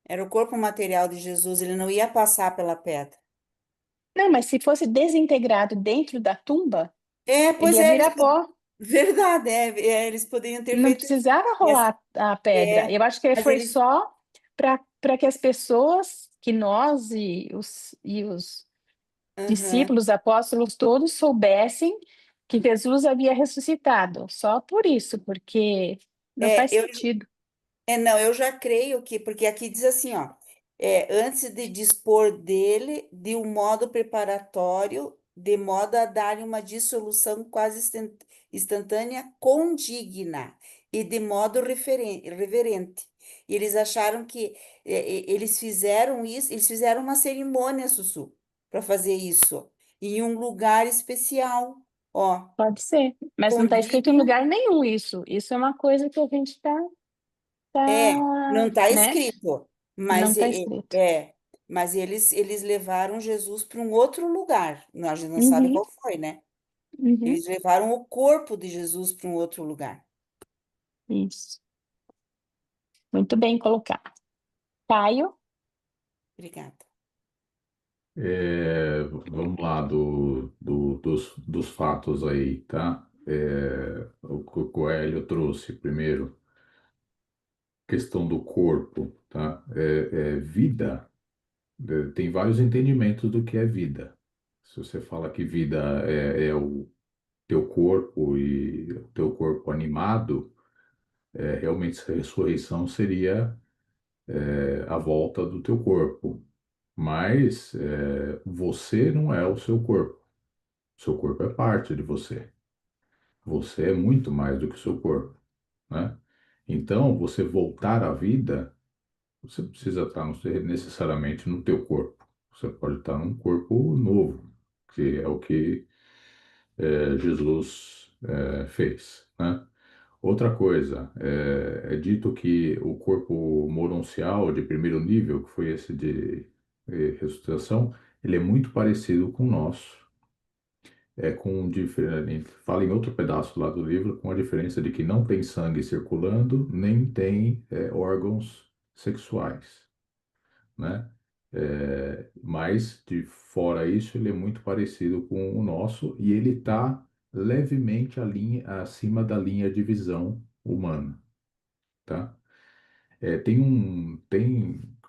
Era o corpo material de Jesus, ele não ia passar pela pedra. Não, mas se fosse desintegrado dentro da tumba, ele Pois ia é, eles, virar pó. verdade, eles poderiam ter Não feito isso. precisava Essa- rolar a pedra. É, Eu acho que mas foi eles, só para que as pessoas, que nós e os aham. discípulos, apóstolos, todos soubessem que Jesus havia ressuscitado. Só por isso, porque não faz É, eu, sentido. não, eu já creio que, porque aqui diz assim, ó, antes de dispor dele de um modo preparatório, de modo a dar uma dissolução quase instantânea, condigna e de modo reverente. E eles acharam que eles fizeram isso, eles fizeram uma cerimônia, Sussu, para fazer isso, em um lugar especial, ó, Pode ser, mas não está escrito em condigna. lugar nenhum isso. Isso é uma coisa que a gente Não está né? escrito, Não mas está escrito. Mas eles levaram Jesus para um outro lugar. A gente não sabe Uhum, qual foi, né? uhum, Eles levaram o corpo de Jesus para um outro lugar. isso. Muito bem colocado. Caio? Obrigada. Vamos lá dos fatos aí, tá? O que o Coelho trouxe primeiro, questão do corpo, tá? Vida, tem vários entendimentos do que é vida. Se você fala que vida é o teu corpo e o teu corpo animado, realmente a ressurreição seria a volta do teu corpo. Mas você não é o seu corpo. Seu corpo é parte de você. Você é muito mais do que o seu corpo, né? Então, você voltar à vida, você precisa estar necessariamente no teu corpo. Você pode estar num corpo novo, que é o que Jesus fez, né? Outra coisa, é dito que o corpo moroncial de primeiro nível, que foi esse de ressuscitação, ele é muito parecido com o nosso. Com diferente, fala em outro pedaço lá do livro, com a diferença de que não tem sangue circulando, nem tem órgãos sexuais, né? Mas de fora isso, ele é muito parecido com o nosso e ele está levemente acima da linha de visão humana, tá?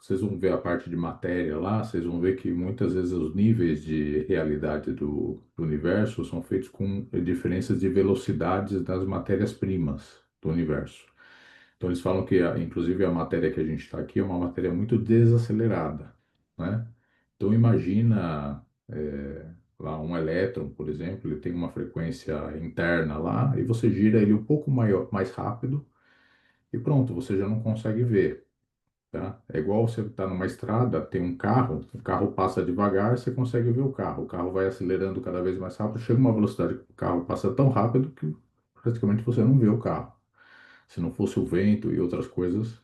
Vocês vão ver a parte de matéria lá, vocês vão ver que muitas vezes os níveis de realidade do universo são feitos com diferenças de velocidades das matérias-primas do universo. Então eles falam que, inclusive, a matéria que a gente está aqui é uma matéria muito desacelerada, né? Então imagina lá um elétron, por exemplo, ele tem uma frequência interna lá e você gira ele um pouco maior, mais rápido e pronto, você já não consegue ver, tá? É igual você estar numa estrada, tem um carro, o carro passa devagar, você consegue ver o carro vai acelerando cada vez mais rápido, chega uma velocidade que o carro passa tão rápido que praticamente você não vê o carro. Se não fosse o vento e outras coisas,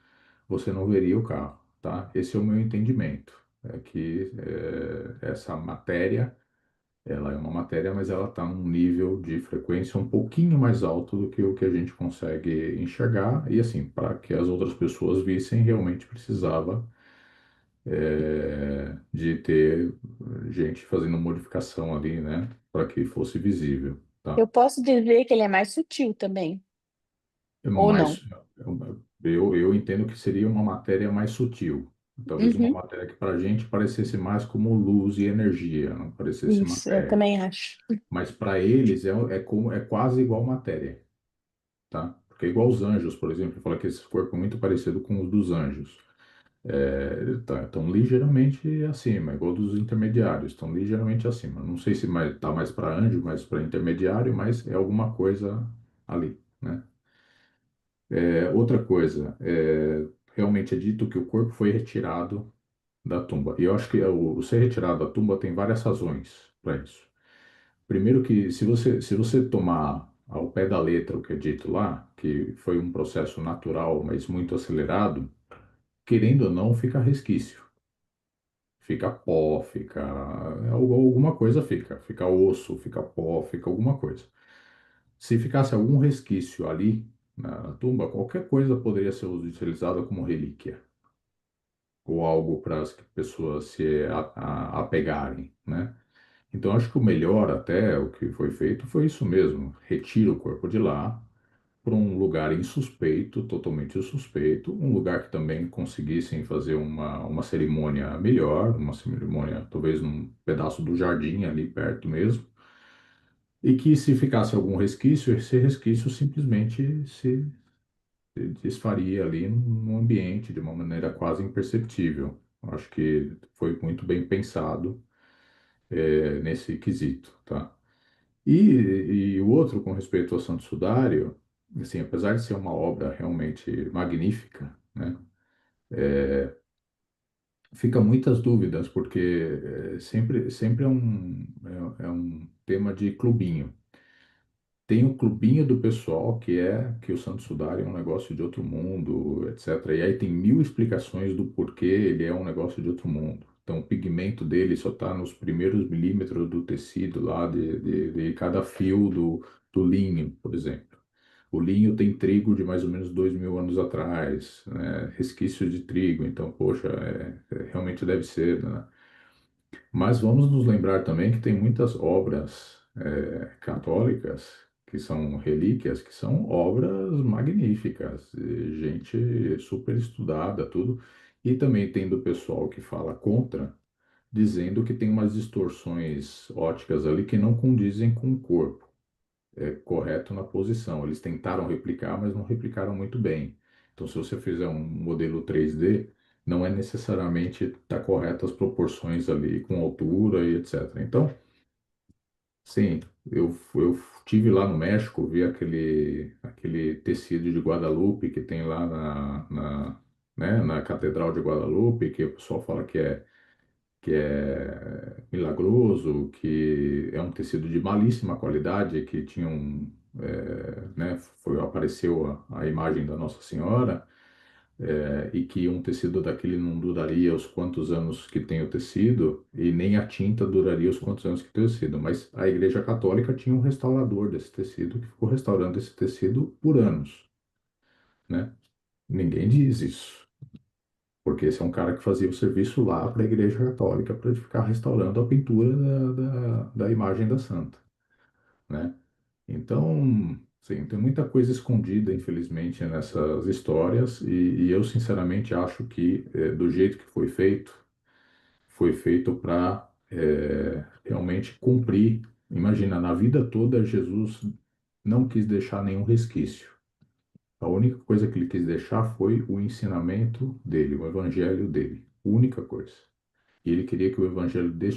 você não veria o carro, tá? Esse é o meu entendimento, é que essa matéria, ela é uma matéria, mas ela está num nível de frequência um pouquinho mais alto do que o que a gente consegue enxergar, e assim, para que as outras pessoas vissem, realmente precisava de ter gente fazendo modificação ali, né, para que fosse visível, Eu tá? posso dizer que ele é mais sutil também, ou não? Mas eu entendo que seria uma matéria mais sutil, talvez uma Uhum, matéria que para a gente parecesse mais como luz e energia, não parecesse isso, eu matéria. também acho. Mas para eles é quase igual matéria, tá? Porque é igual os anjos, por exemplo, fala que esse corpo é muito parecido com os dos anjos. Estão ligeiramente acima, igual dos intermediários, estão ligeiramente acima. Não sei se tá mais para anjo, mais para intermediário, mas é alguma coisa ali, né? Outra coisa, realmente é dito que o corpo foi retirado da tumba. E eu acho que o ser retirado da tumba tem várias razões para isso. Primeiro que se você tomar ao pé da letra o que é dito lá, que foi um processo natural, mas muito acelerado, querendo ou não, fica resquício. Fica pó, alguma coisa fica osso, fica pó, fica alguma coisa. Se ficasse algum resquício ali na tumba, qualquer coisa poderia ser utilizada como relíquia ou algo para as pessoas se apegarem, né? Então, acho que o melhor até, o que foi feito, foi isso mesmo. Retira o corpo de lá para um lugar insuspeito, totalmente suspeito, um lugar que também conseguissem fazer uma cerimônia melhor, uma cerimônia talvez num pedaço do jardim ali perto mesmo, e que se ficasse algum resquício, esse resquício simplesmente se desfaria ali no ambiente de uma maneira quase imperceptível. Acho que foi muito bem pensado, nesse quesito, tá? E o outro, com respeito ao Santo Sudário, assim, apesar de ser uma obra realmente magnífica, né, fica muitas dúvidas, porque sempre é um tema de clubinho. Tem o clubinho do pessoal que o Santo Sudário é um negócio de outro mundo, etc. E aí tem mil explicações do porquê ele é um negócio de outro mundo. Então, o pigmento dele só está nos primeiros milímetros do tecido lá, de cada fio do linho, por exemplo. O linho tem trigo de mais ou menos 2.000 anos atrás, né? Resquício de trigo, então, poxa, realmente deve ser, né? Mas vamos nos lembrar também que tem muitas obras católicas que são relíquias, que são obras magníficas, gente super estudada, tudo, e também tem do pessoal que fala contra, dizendo que tem umas distorções óticas ali que não condizem com o corpo correto na posição. Eles tentaram replicar, mas não replicaram muito bem. Então, se você fizer um modelo 3D, não é necessariamente tá correto as proporções ali com altura e etc. Então, sim, eu tive lá no México, vi aquele tecido de Guadalupe que tem lá né, na Catedral de Guadalupe, que o pessoal fala que é milagroso, que é um tecido de malíssima qualidade, que tinha né, apareceu a imagem da Nossa Senhora, e que um tecido daquele não duraria os quantos anos que tem o tecido, e nem a tinta duraria os quantos anos que tem o tecido. Mas a Igreja Católica tinha um restaurador desse tecido, que ficou restaurando esse tecido por anos, né? Ninguém diz isso. Porque esse é um cara que fazia o serviço lá para a Igreja Católica para ficar restaurando a pintura da imagem da santa, né? Então, sim, tem muita coisa escondida, infelizmente, nessas histórias e eu, sinceramente, acho que do jeito que foi feito para realmente cumprir. Imagina, na vida toda, Jesus não quis deixar nenhum resquício. A única coisa que ele quis deixar foi o ensinamento dele, o evangelho dele. Única coisa. E ele queria que o evangelho dele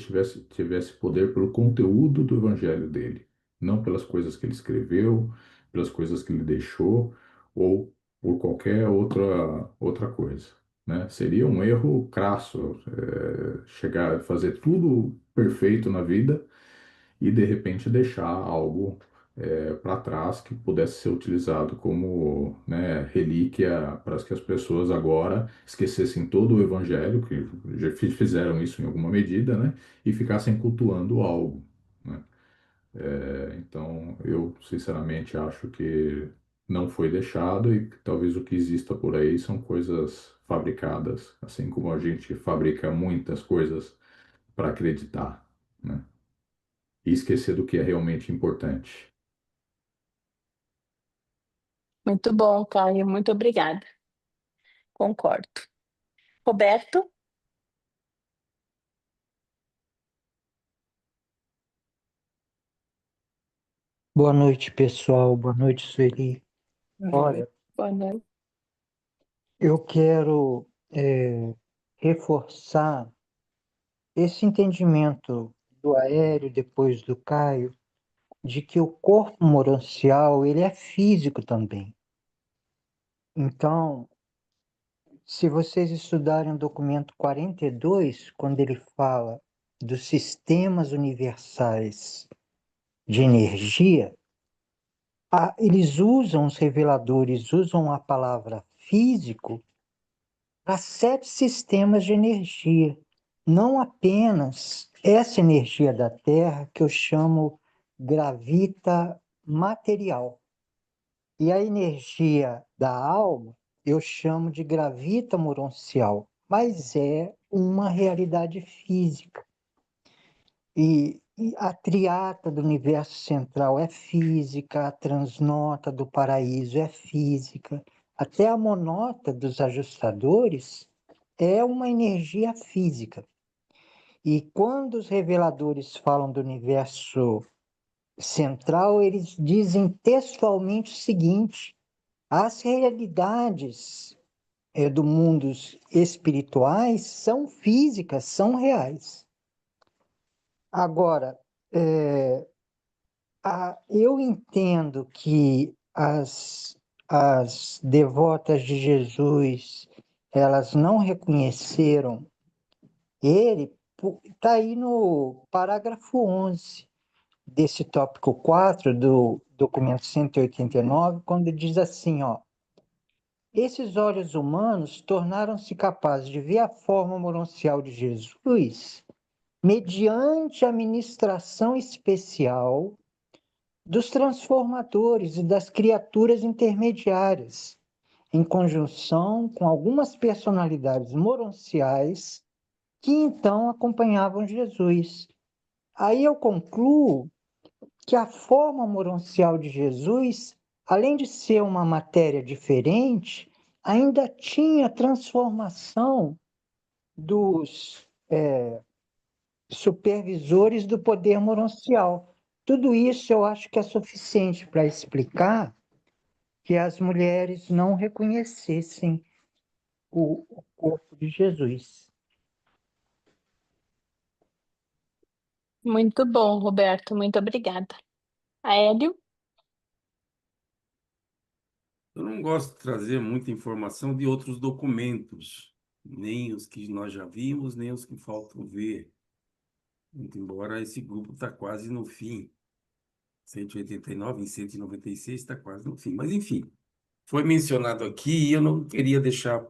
tivesse poder pelo conteúdo do evangelho dele, não pelas coisas que ele escreveu, pelas coisas que ele deixou, ou por qualquer outra coisa, né? Seria um erro crasso, chegar a fazer tudo perfeito na vida e de repente deixar algo para trás que pudesse ser utilizado como, né, relíquia para que as pessoas agora esquecessem todo o evangelho, que já fizeram isso em alguma medida, né, e ficassem cultuando algo, né? Então, eu sinceramente acho que não foi deixado e que talvez o que exista por aí são coisas fabricadas, assim como a gente fabrica muitas coisas para acreditar, né? E esquecer do que é realmente importante. Muito bom, Caio, muito obrigada. Concordo. Roberto? Boa noite, pessoal. Boa noite, Sueli. Olha, Boa noite. eu quero reforçar esse entendimento do Aéreo, depois do Caio, de que o corpo moroncial ele é físico também. Então, se vocês estudarem o documento 42, quando ele fala dos sistemas universais de energia, eles usam, os reveladores usam a palavra físico para 7 sistemas de energia, não apenas essa energia da Terra que eu chamo gravita material. E a energia da alma eu chamo de gravita moroncial, mas é uma realidade física. E a triata do universo central é física, a transnota do paraíso é física, até a monota dos ajustadores é uma energia física. E quando os reveladores falam do universo central, eles dizem textualmente o seguinte: as realidades do mundo espirituais são físicas, são reais. Agora, eu entendo que as devotas de Jesus, elas não reconheceram ele, está aí no parágrafo 11 desse tópico 4 do documento 189, quando diz assim, ó, esses olhos humanos tornaram-se capazes de ver a forma moroncial de Jesus mediante a ministração especial dos transformadores e das criaturas intermediárias, em conjunção com algumas personalidades moronciais que então acompanhavam Jesus. Aí eu concluo que a forma moroncial de Jesus, além de ser uma matéria diferente, ainda tinha transformação dos supervisores do poder moroncial. Tudo isso eu acho que é suficiente para explicar que as mulheres não reconhecessem o corpo de Jesus. Muito bom, Roberto, muito obrigada. Aélio? Eu não gosto de trazer muita informação de outros documentos, nem os que nós já vimos, nem os que faltam ver. Muito embora esse grupo está quase no fim. 189 em 196 está quase no fim. Mas, enfim, foi mencionado aqui e eu não queria deixar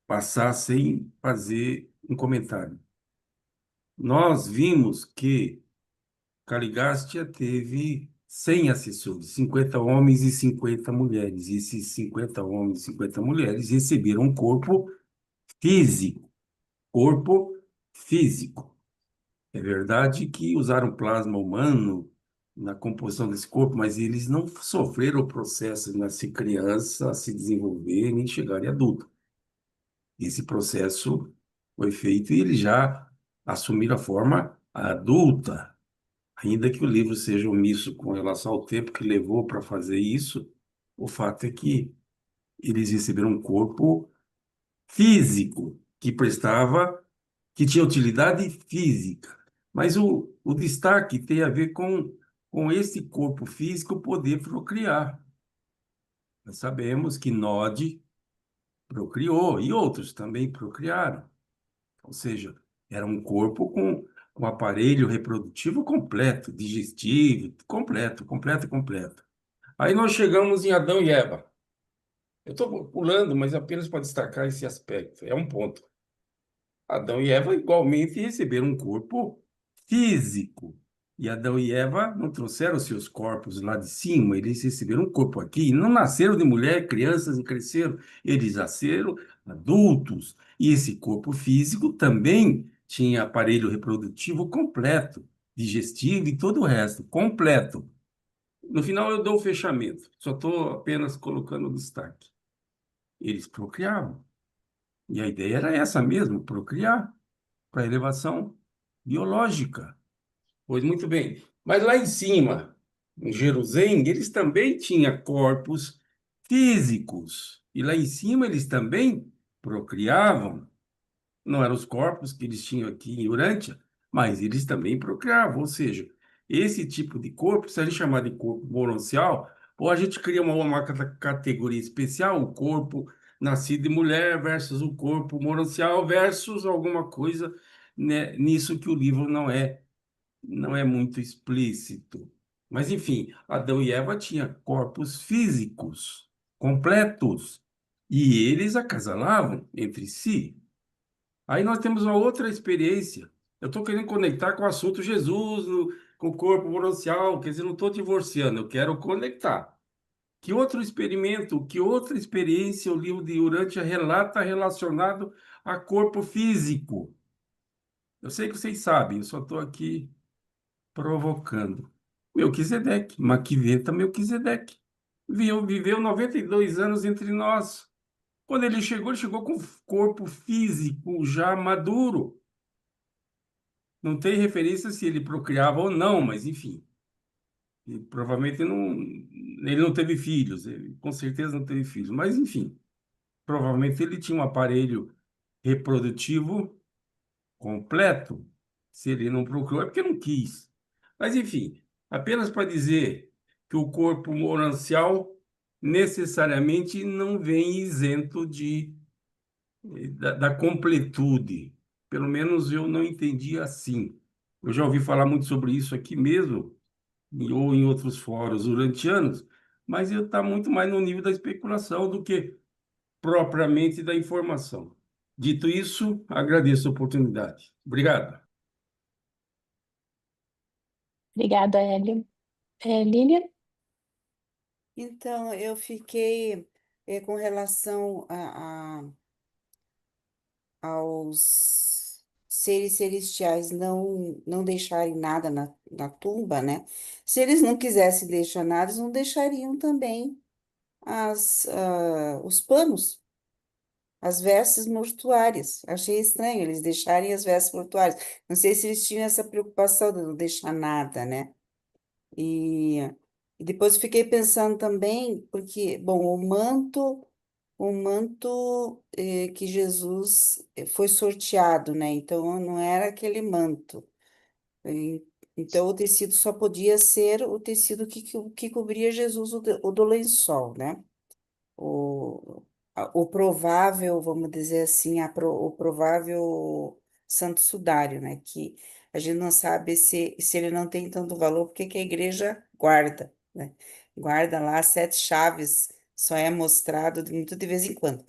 passar sem fazer um comentário. Nós vimos que Caligástia teve 100 assessores, 50 homens e 50 mulheres. E esses 50 homens e 50 mulheres receberam um corpo físico. Corpo físico. É verdade que usaram plasma humano na composição desse corpo, mas eles não sofreram o processo de nascer criança, se desenvolver, nem chegarem adulto. Esse processo foi feito e eles já assumiram a forma adulta. Ainda que o livro seja omisso com relação ao tempo que levou para fazer isso, o fato é que eles receberam um corpo físico que tinha utilidade física. Mas o destaque tem a ver com esse corpo físico poder procriar. Nós sabemos que Nod procriou e outros também procriaram. Ou seja, era um corpo com aparelho reprodutivo completo, digestivo, completo, completo, completo. Aí nós chegamos em Adão e Eva. Eu estou pulando, mas apenas para destacar esse aspecto. É um ponto. Adão e Eva igualmente receberam um corpo físico. E Adão e Eva não trouxeram seus corpos lá de cima, eles receberam um corpo aqui. Não nasceram de mulher, crianças e cresceram. Eles nasceram adultos. E esse corpo físico também tinha aparelho reprodutivo completo, digestivo e todo o resto, completo. No final eu dou o fechamento, só estou apenas colocando o destaque. Eles procriavam. E a ideia era essa mesmo, procriar para elevação biológica. Pois muito bem. Mas lá em cima, em Jerusalém, eles também tinham corpos físicos. E lá em cima eles também procriavam. Não eram os corpos que eles tinham aqui em Urântia, mas eles também procriavam. Ou seja, esse tipo de corpo, se a gente chamar de corpo moroncial, ou a gente cria uma categoria especial, o corpo nascido de mulher versus o corpo moroncial versus alguma coisa, né, nisso que o livro não é muito explícito. Mas, enfim, Adão e Eva tinham corpos físicos completos e eles acasalavam entre si. Aí nós temos uma outra experiência. Eu estou querendo conectar com o assunto Jesus, com o corpo moroncial, quer dizer, não estou divorciando, eu quero conectar. Que outro experimento, que outra experiência o livro de Urântia relata relacionado a corpo físico? Eu sei que vocês sabem, eu só estou aqui provocando. Melquisedeque, Maquiventa Melquisedeque. Viveu 92 anos entre nós. Quando ele chegou com corpo físico já maduro. Não tem referência se ele procriava ou não, mas enfim. Provavelmente ele não teve filhos, ele com certeza não teve filhos, mas enfim. Provavelmente ele tinha um aparelho reprodutivo completo. Se ele não procurou, é porque não quis. Mas, enfim, apenas para dizer que o corpo morancial necessariamente não vem isento da completude. Pelo menos eu não entendi assim. Eu já ouvi falar muito sobre isso aqui mesmo, ou em outros fóruns urantianos, mas está muito mais no nível da especulação do que propriamente da informação. Dito isso, agradeço a oportunidade. Obrigado. Obrigada, Hélio. Lilian? Então, eu fiquei com relação aos seres celestiais não deixarem nada na tumba, né? Se eles não quisessem deixar nada, eles não deixariam também os panos, as vestes mortuárias. Achei estranho eles deixarem as vestes mortuárias. Não sei se eles tinham essa preocupação de não deixar nada, né? E, e depois eu fiquei pensando também, porque, bom, o manto que Jesus foi sorteado, né? Então não era aquele manto. E- Então o tecido só podia ser o tecido que cobria Jesus, o do lençol, né? o, o provável, vamos dizer assim, o provável santo sudário, né? Que a gente não sabe se ele não tem tanto valor, porque que a igreja guarda, né? Guarda lá as 7 chaves, só é mostrado muito de vez em quando.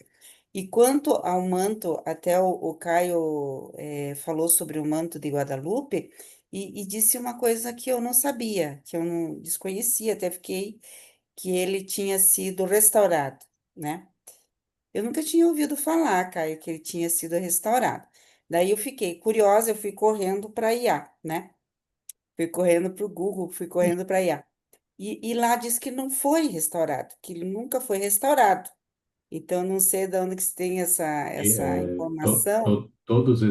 E quanto ao manto, até o Caio falou sobre o manto de Guadalupe e disse uma coisa que eu não sabia, que eu não desconhecia, até fiquei que ele tinha sido restaurado, né? Eu nunca tinha ouvido falar, Caio, que ele tinha sido restaurado. Daí eu fiquei curiosa, eu fui correndo para IA, né? Fui correndo para o Google, fui correndo para IA. E lá diz que não foi restaurado, que ele nunca foi restaurado. Então, não sei de onde que se tem essa informação. Todas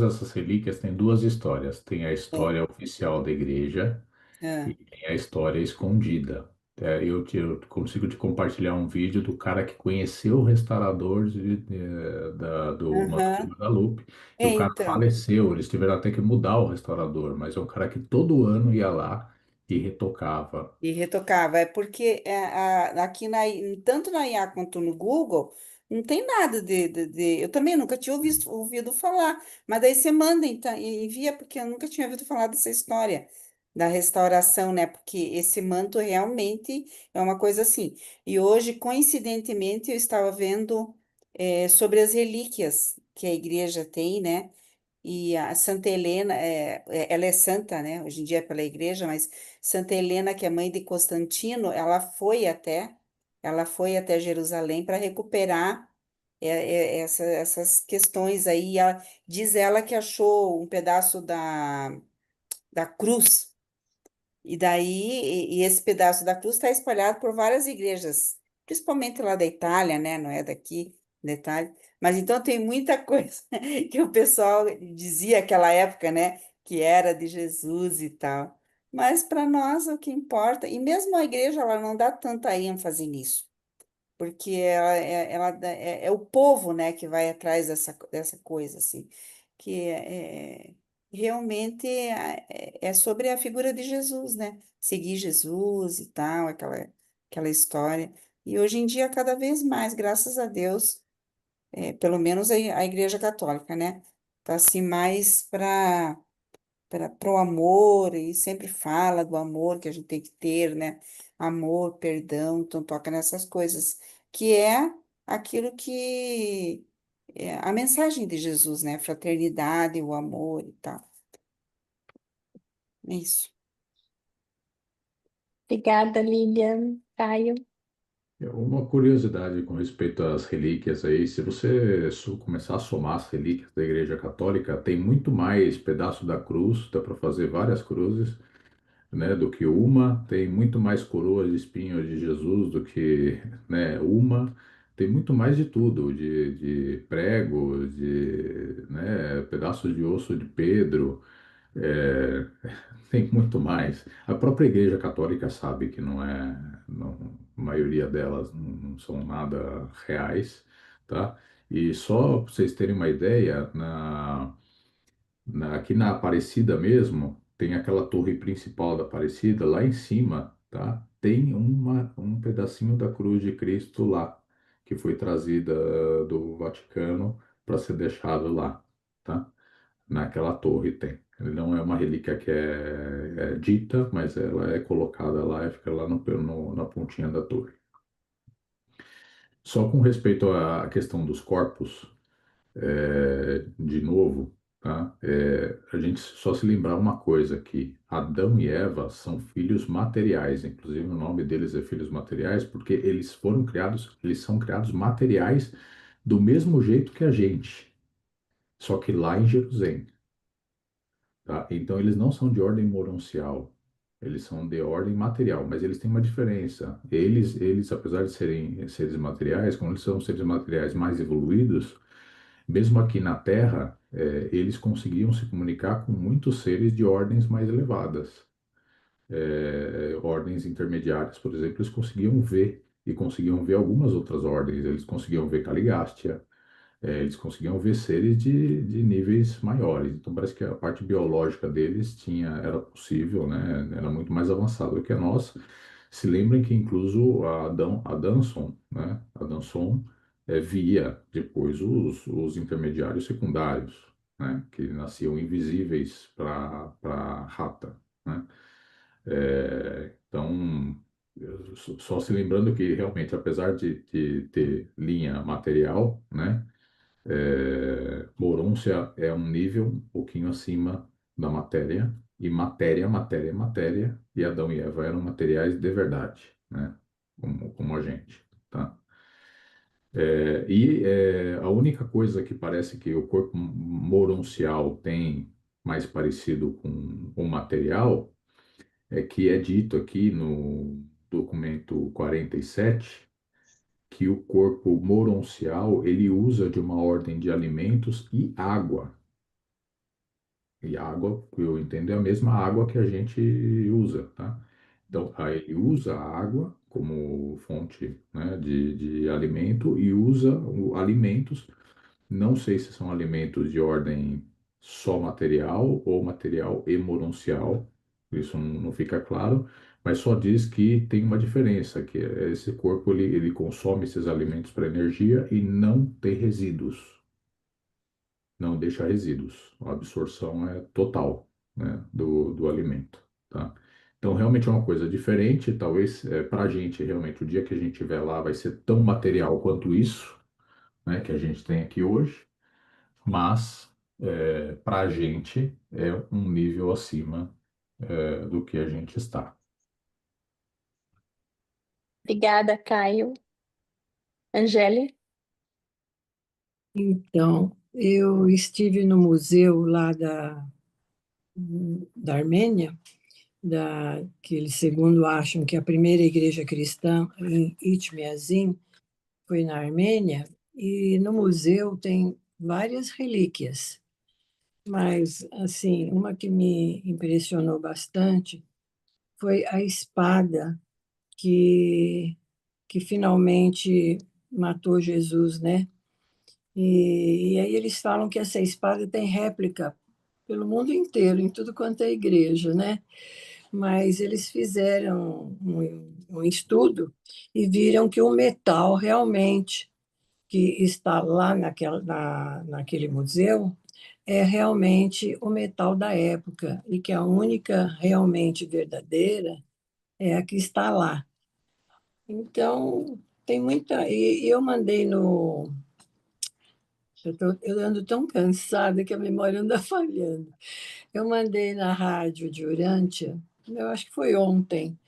essas relíquias têm duas histórias. Tem a É, história oficial da igreja é, e tem a história escondida. Eu consigo te compartilhar um vídeo do cara que conheceu o restaurador do Manto de aham. Guadalupe, e É, o cara então. faleceu. Eles tiveram até que mudar o restaurador, mas é um cara que todo ano ia lá e retocava. E retocava. É porque aqui tanto na IA quanto no Google não tem nada eu também nunca tinha ouvido falar. Mas daí você manda então, e envia, porque eu nunca tinha ouvido falar dessa história da restauração, né? Porque esse manto realmente é uma coisa assim. E hoje, coincidentemente, eu estava vendo sobre as relíquias que a igreja tem, né? E a Santa Helena, ela é santa, né? Hoje em dia é pela igreja, mas Santa Helena, que é mãe de Constantino, ela foi até Jerusalém para recuperar essas questões aí. Diz ela que achou um pedaço da cruz e daí, e esse pedaço da cruz está espalhado por várias igrejas, principalmente lá da Itália, né? Não é daqui, da Itália. Mas então tem muita coisa que o pessoal dizia naquela época, né? Que era de Jesus e tal. Mas para nós o que importa, e mesmo a igreja, ela não dá tanta ênfase nisso porque é o povo, né, que vai atrás dessa coisa, assim, que realmente é sobre a figura de Jesus, né, seguir Jesus e tal, aquela história. E hoje em dia, cada vez mais, graças a Deus, pelo menos a Igreja Católica, né, tá assim mais para o amor, e sempre fala do amor que a gente tem que ter, né? Amor, perdão, então toca nessas coisas, que é aquilo que é a mensagem de Jesus, né? Fraternidade, o amor e tal. É isso. Obrigada, Lilian. Caio? Uma curiosidade com respeito às relíquias aí, se você começar a somar as relíquias da Igreja Católica, tem muito mais pedaço da cruz, dá para fazer várias cruzes, né, do que uma, tem muito mais coroas de espinhos de Jesus do que, né, uma, tem muito mais de tudo, de pregos, né, pedaços de osso de Pedro, é, tem muito mais. A própria Igreja Católica sabe que não é, a maioria delas não são nada reais, tá? E só para vocês terem uma ideia, aqui na Aparecida mesmo, tem aquela torre principal da Aparecida, lá em cima, tá? Tem um pedacinho da cruz de Cristo lá, que foi trazida do Vaticano para ser deixado lá, tá? Naquela torre tem. Ele não é uma relíquia que é dita, mas ela é colocada lá e fica lá na pontinha da torre. Só com respeito à questão dos corpos, de novo, tá? A gente só se lembrar uma coisa aqui: Adão e Eva são filhos materiais, inclusive o nome deles é filhos materiais, porque eles são criados materiais do mesmo jeito que a gente, só que lá em Jerusalém, tá? Então eles não são de ordem moroncial, eles são de ordem material, mas eles têm uma diferença. Apesar de serem seres materiais, como eles são seres materiais mais evoluídos, mesmo aqui na Terra, eles conseguiam se comunicar com muitos seres de ordens mais elevadas. Ordens intermediárias, por exemplo, eles conseguiam ver, e conseguiam ver algumas outras ordens. Eles conseguiam ver Caligástia, eles conseguiam ver seres de níveis maiores. Então, parece que a parte biológica deles era possível, né? Era muito mais avançada do que a nossa. Se lembrem que, incluso, a Danson, né? A Danson via depois os intermediários secundários, né? Que nasciam invisíveis para rata, né? Então, só se lembrando que, realmente, apesar de ter linha material, né? Morôncia é um nível um pouquinho acima da matéria, e matéria é matéria, e Adão e Eva eram materiais de verdade, né? Como a gente, tá? A única coisa que parece que o corpo moroncial tem mais parecido com o material é que é dito aqui no documento 47 que o corpo moroncial ele usa de uma ordem de alimentos e água. E água, que eu entendo, é a mesma água que a gente usa, tá? Então, aí ele usa a água como fonte, né, de alimento e usa alimentos, não sei se são alimentos de ordem só material ou material hemoroncial, isso não fica claro, mas só diz que tem uma diferença, que esse corpo ele consome esses alimentos para energia e não tem resíduos, não deixa resíduos. A absorção é total, né, do alimento, tá? Então, realmente é uma coisa diferente. Talvez para a gente, realmente, o dia que a gente estiver lá vai ser tão material quanto isso, né, que a gente tem aqui hoje, mas para a gente é um nível acima do que a gente está. Obrigada, Caio. Angélica? Então, eu estive no museu lá da Armênia, que eles, segundo acham que a primeira igreja cristã em Itmiazim foi na Armênia, e no museu tem várias relíquias, mas, assim, uma que me impressionou bastante foi a espada que, que finalmente matou Jesus, né? E aí eles falam que essa espada tem réplica pelo mundo inteiro, em tudo quanto é igreja, né? Mas eles fizeram um estudo e viram que o metal realmente que está lá naquele museu é realmente o metal da época e que a única realmente verdadeira é a que está lá. Então, tem muita. E eu mandei no. Eu ando tão cansada que a memória anda falhando. Eu mandei na rádio de Urântia, eu acho que foi ontem,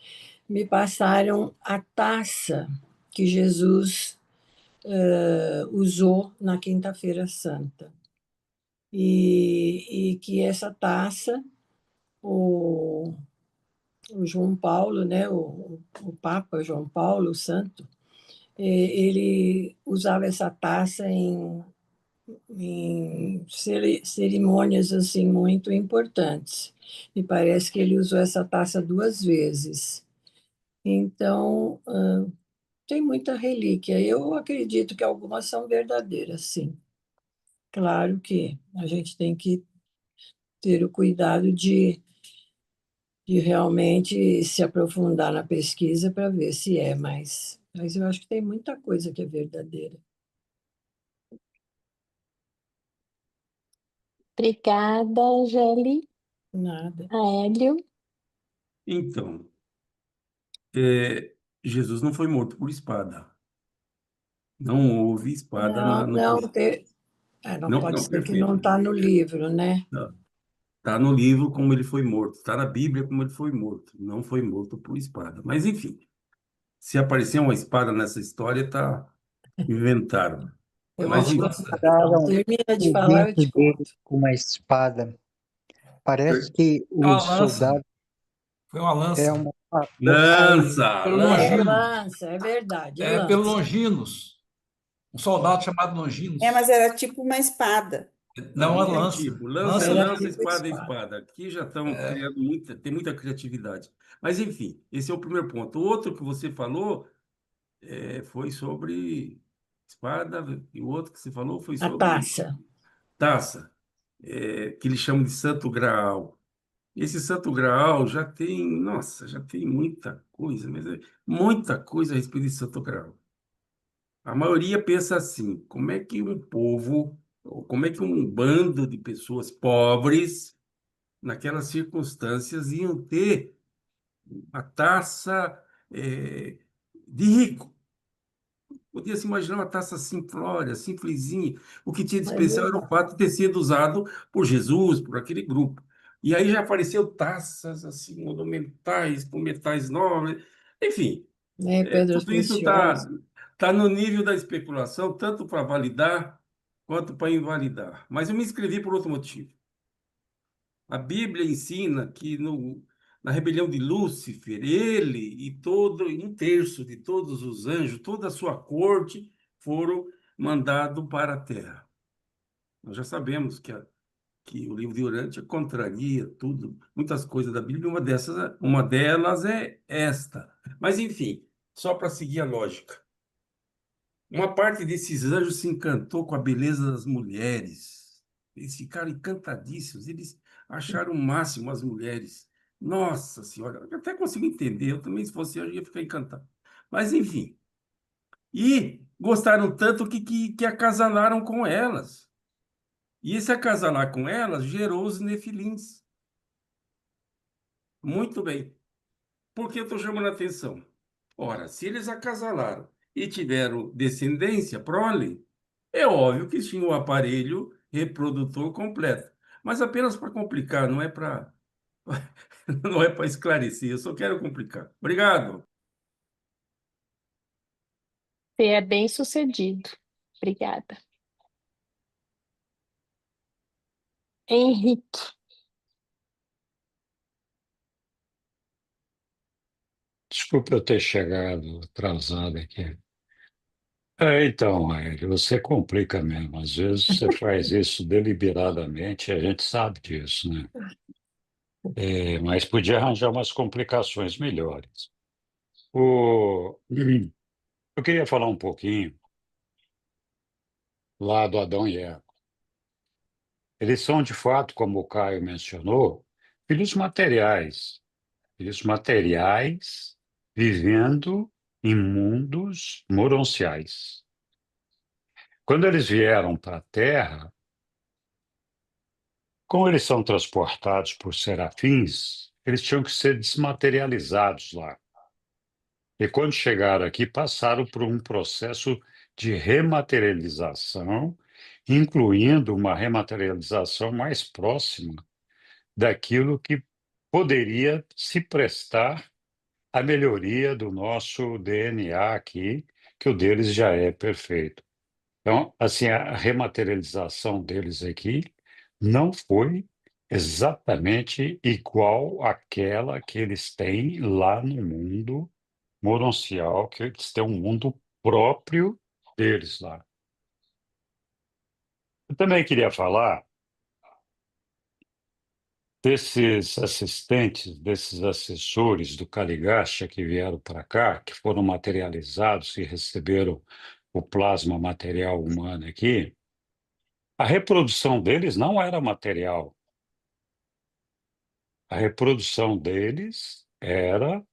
me passaram a taça que Jesus usou na Quinta-feira Santa. E que essa taça, o, o João Paulo, né, o Papa João Paulo, o Santo, ele usava essa taça em cerimônias assim muito importantes. Me parece que ele usou essa taça duas vezes. Então, tem muita relíquia. Eu acredito que algumas são verdadeiras, sim. Claro que a gente tem que ter o cuidado de realmente se aprofundar na pesquisa para ver se é, mas eu acho que tem muita coisa que é verdadeira. Obrigada, Angélica. Nada. Aélio? Então, Jesus não foi morto por espada. Não houve espada Não, no não, princípio. não Não, pode não, ser que não perfeito. está no livro, né? Está no livro como ele foi morto. Está na Bíblia como ele foi morto. Não foi morto por espada. Mas, enfim, se aparecer uma espada nessa história, tá inventaram. Eu vou Mas, te enfim, contar, então. Encontraram Termina de o falar, eu vento te dele conto. com uma espada. Parece que É uma os lança. soldados Foi uma é lança. uma lança, Pelo É lança. Longino. lança, é verdade, é Pelo lança. Longinos. Um soldado chamado É, mas Longinos. era tipo uma espada. Não, uma Não tem lança. tipo. Lança é Lança Era lança, tipo espada é espada. espada. Aqui já estão criando muita, tem muita criatividade. Mas, enfim, esse é o primeiro ponto. O outro que você falou foi sobre espada, e o outro que você falou foi A sobre taça. taça, que eles chamam de Santo Graal. Esse Santo Graal já tem, nossa, já tem muita coisa, mas muita coisa a respeito de Santo Graal. A maioria pensa assim: como é que um povo, ou como é que um bando de pessoas pobres, naquelas circunstâncias, iam ter a taça de rico? Podia se imaginar uma taça simplória, simplesinha. O que tinha de É especial era o verdade. fato de ter sido usado por Jesus, por aquele grupo. E aí já apareceu taças assim monumentais, com metais nobres. Enfim, Pedras tudo isso está preciosas. tá no nível da especulação, tanto para validar quanto para invalidar. Mas eu me inscrevi por outro motivo. A Bíblia ensina que na rebelião de Lúcifer, ele e todo um terço de todos os anjos, toda a sua corte, foram mandados para a terra. Nós já sabemos que o livro de Urântia contraria tudo, muitas coisas da Bíblia, uma delas é esta. Mas, enfim, só para seguir a lógica. Uma parte desses anjos se encantou com a beleza das mulheres. Eles ficaram encantadíssimos. Eles acharam o máximo as mulheres. Nossa Senhora, eu até consigo entender. Eu também, se fosse anjo, ia ficar encantado. Mas, enfim. E gostaram tanto que acasalaram com elas. E esse acasalar com elas gerou os nefilins. Muito bem. Por que eu estou chamando a atenção? Ora, se eles acasalaram e tiveram descendência, prole, é óbvio que tinha o aparelho reprodutor completo. Mas apenas para complicar, não é para não é para esclarecer, eu só quero complicar. Obrigado. Você é bem-sucedido. Obrigada. Henrique, Desculpa eu ter chegado atrasado aqui. Então, Raíssa, você complica mesmo. Às vezes você faz isso deliberadamente, a gente sabe disso, né? Mas podia arranjar umas complicações melhores. Eu queria falar um pouquinho lá do Adão e Eva. Eles são, de fato, como o Caio mencionou, filhos materiais. Filhos materiais vivendo em mundos moronciais. Quando eles vieram para a Terra, como eles são transportados por serafins, eles tinham que ser desmaterializados lá. E quando chegaram aqui, passaram por um processo de rematerialização, incluindo uma rematerialização mais próxima daquilo que poderia se prestar à melhoria do nosso DNA aqui, que o deles já é perfeito. Então, assim, a rematerialização deles aqui não foi exatamente igual àquela que eles têm lá no mundo moroncial, que eles têm um mundo próprio deles lá. Eu também queria falar desses assistentes, desses assessores do Caligacha que vieram para cá, que foram materializados e receberam o plasma material humano aqui. A reprodução deles não era material. A reprodução deles era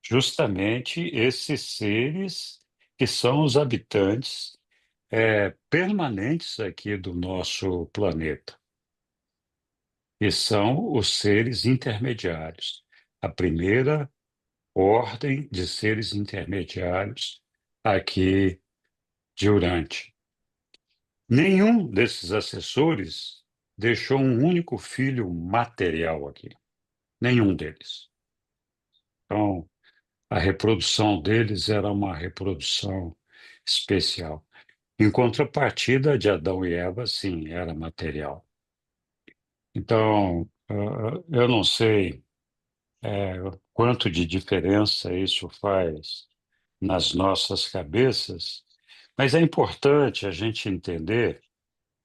justamente esses seres que são os habitantes permanentes aqui do nosso planeta, e são os seres intermediários, a primeira ordem de seres intermediários aqui Durante. Nenhum desses assessores deixou um único filho material aqui. Nenhum deles. Então, a reprodução deles era uma reprodução especial. Em contrapartida de Adão e Eva, sim, era material. Então, eu não sei quanto de diferença isso faz nas nossas cabeças, mas é importante a gente entender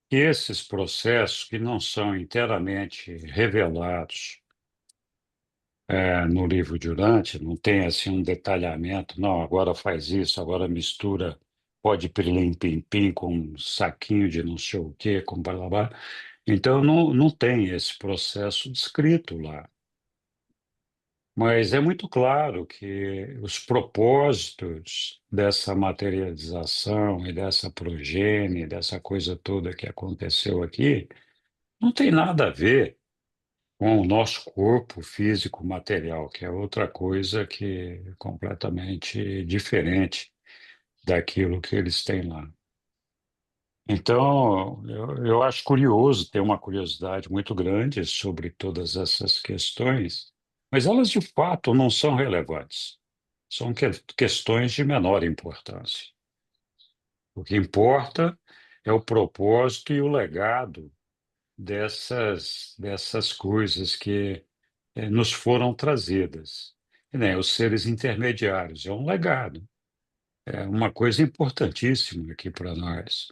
que esses processos que não são inteiramente revelados no livro de Urante, não tem assim um detalhamento, não, agora faz isso, agora mistura pode pirlim-pim-pim com um saquinho de não sei o quê, com blá, blá, blá. Então, não tem esse processo descrito lá. Mas é muito claro que os propósitos dessa materialização e dessa progênie, dessa coisa toda que aconteceu aqui, não tem nada a ver com o nosso corpo físico material, que é outra coisa que é completamente diferente daquilo que eles têm lá. Então, eu acho curioso, tenho uma curiosidade muito grande sobre todas essas questões, mas elas de fato não são relevantes. São questões de menor importância. O que importa é o propósito e o legado dessas coisas que nos foram trazidas. E, né, os seres intermediários, é um legado, é uma coisa importantíssima aqui para nós.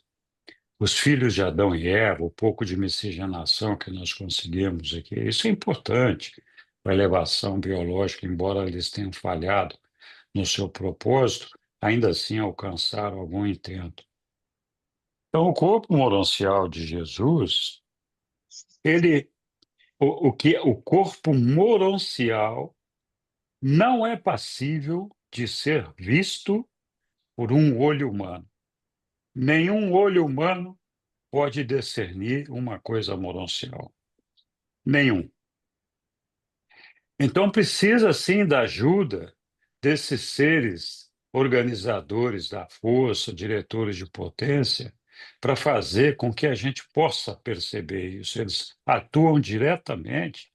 Os filhos de Adão e Eva, o pouco de miscigenação que nós conseguimos aqui, isso é importante para a elevação biológica, embora eles tenham falhado no seu propósito, ainda assim alcançaram algum intento. Então, o corpo moroncial de Jesus, ele, o corpo moroncial não é passível de ser visto por um olho humano. Nenhum olho humano pode discernir uma coisa moroncial. Nenhum. Então precisa sim da ajuda desses seres organizadores da força, diretores de potência, para fazer com que a gente possa perceber isso. Eles atuam diretamente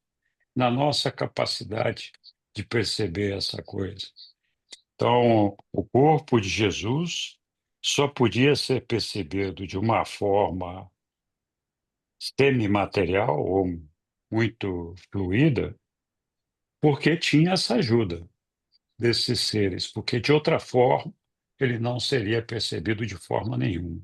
na nossa capacidade de perceber essa coisa. Então, o corpo de Jesus só podia ser percebido de uma forma semimaterial ou muito fluida, porque tinha essa ajuda desses seres, porque de outra forma ele não seria percebido de forma nenhuma.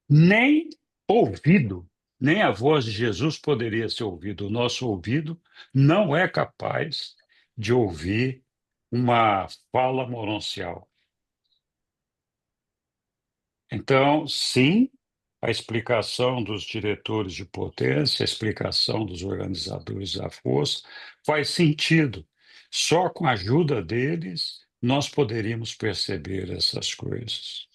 Nem ouvido, nem a voz de Jesus poderia ser ouvido. O nosso ouvido não é capaz de ouvir uma fala moroncial. Então, sim, a explicação dos diretores de potência, a explicação dos organizadores da força faz sentido. Só com a ajuda deles nós poderíamos perceber essas coisas.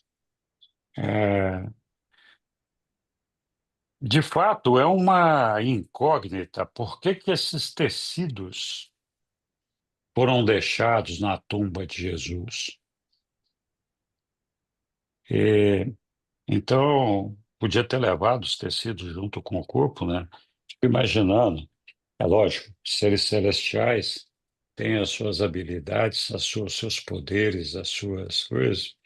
De fato, é uma incógnita por que esses tecidos foram deixados na tumba de Jesus. E então, podia ter levado os tecidos junto com o corpo, né? Fico imaginando, é lógico, seres celestiais têm as suas habilidades, seus poderes, as suas coisas,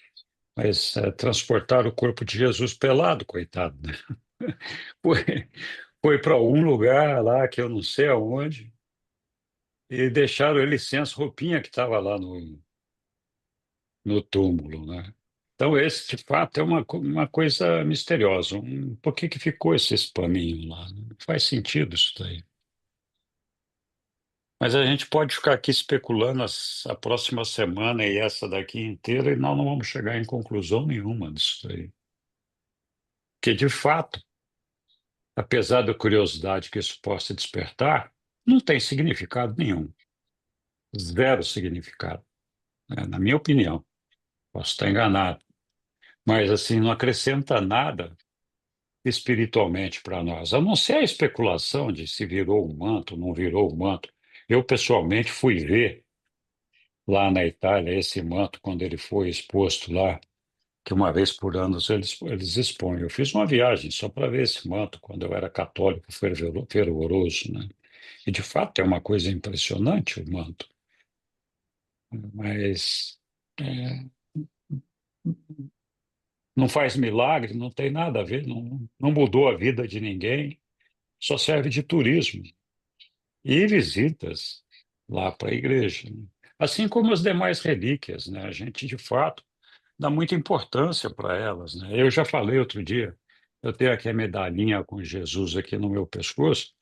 mas transportar o corpo de Jesus pelado, coitado, né? Foi, foi para algum lugar lá que eu não sei aonde e deixaram ele sem as roupinhas que estava lá no túmulo, né? Então, esse, de fato, é uma coisa misteriosa. Por que ficou esse espaninho lá? Não faz sentido isso daí. Mas a gente pode ficar aqui especulando a próxima semana e essa daqui inteira e nós não vamos chegar em conclusão nenhuma disso daí. Porque, de fato, apesar da curiosidade que isso possa despertar, não tem significado nenhum. Zero significado, né? Na minha opinião. Posso estar enganado. Mas, assim, não acrescenta nada espiritualmente para nós, a não ser a especulação de se virou um manto, não virou um manto. Eu, pessoalmente, fui ver lá na Itália esse manto quando ele foi exposto lá que uma vez por ano eles expõem. Eu fiz uma viagem só para ver esse manto, quando eu era católico fervoroso, né? E, de fato, é uma coisa impressionante o manto, mas é, não faz milagre, não tem nada a ver, não mudou a vida de ninguém, só serve de turismo e visitas lá para a igreja, né? Assim como as demais relíquias, né? A gente, de fato, dá muita importância para elas, né? Eu já falei outro dia, eu tenho aqui a medalhinha com Jesus aqui no meu pescoço,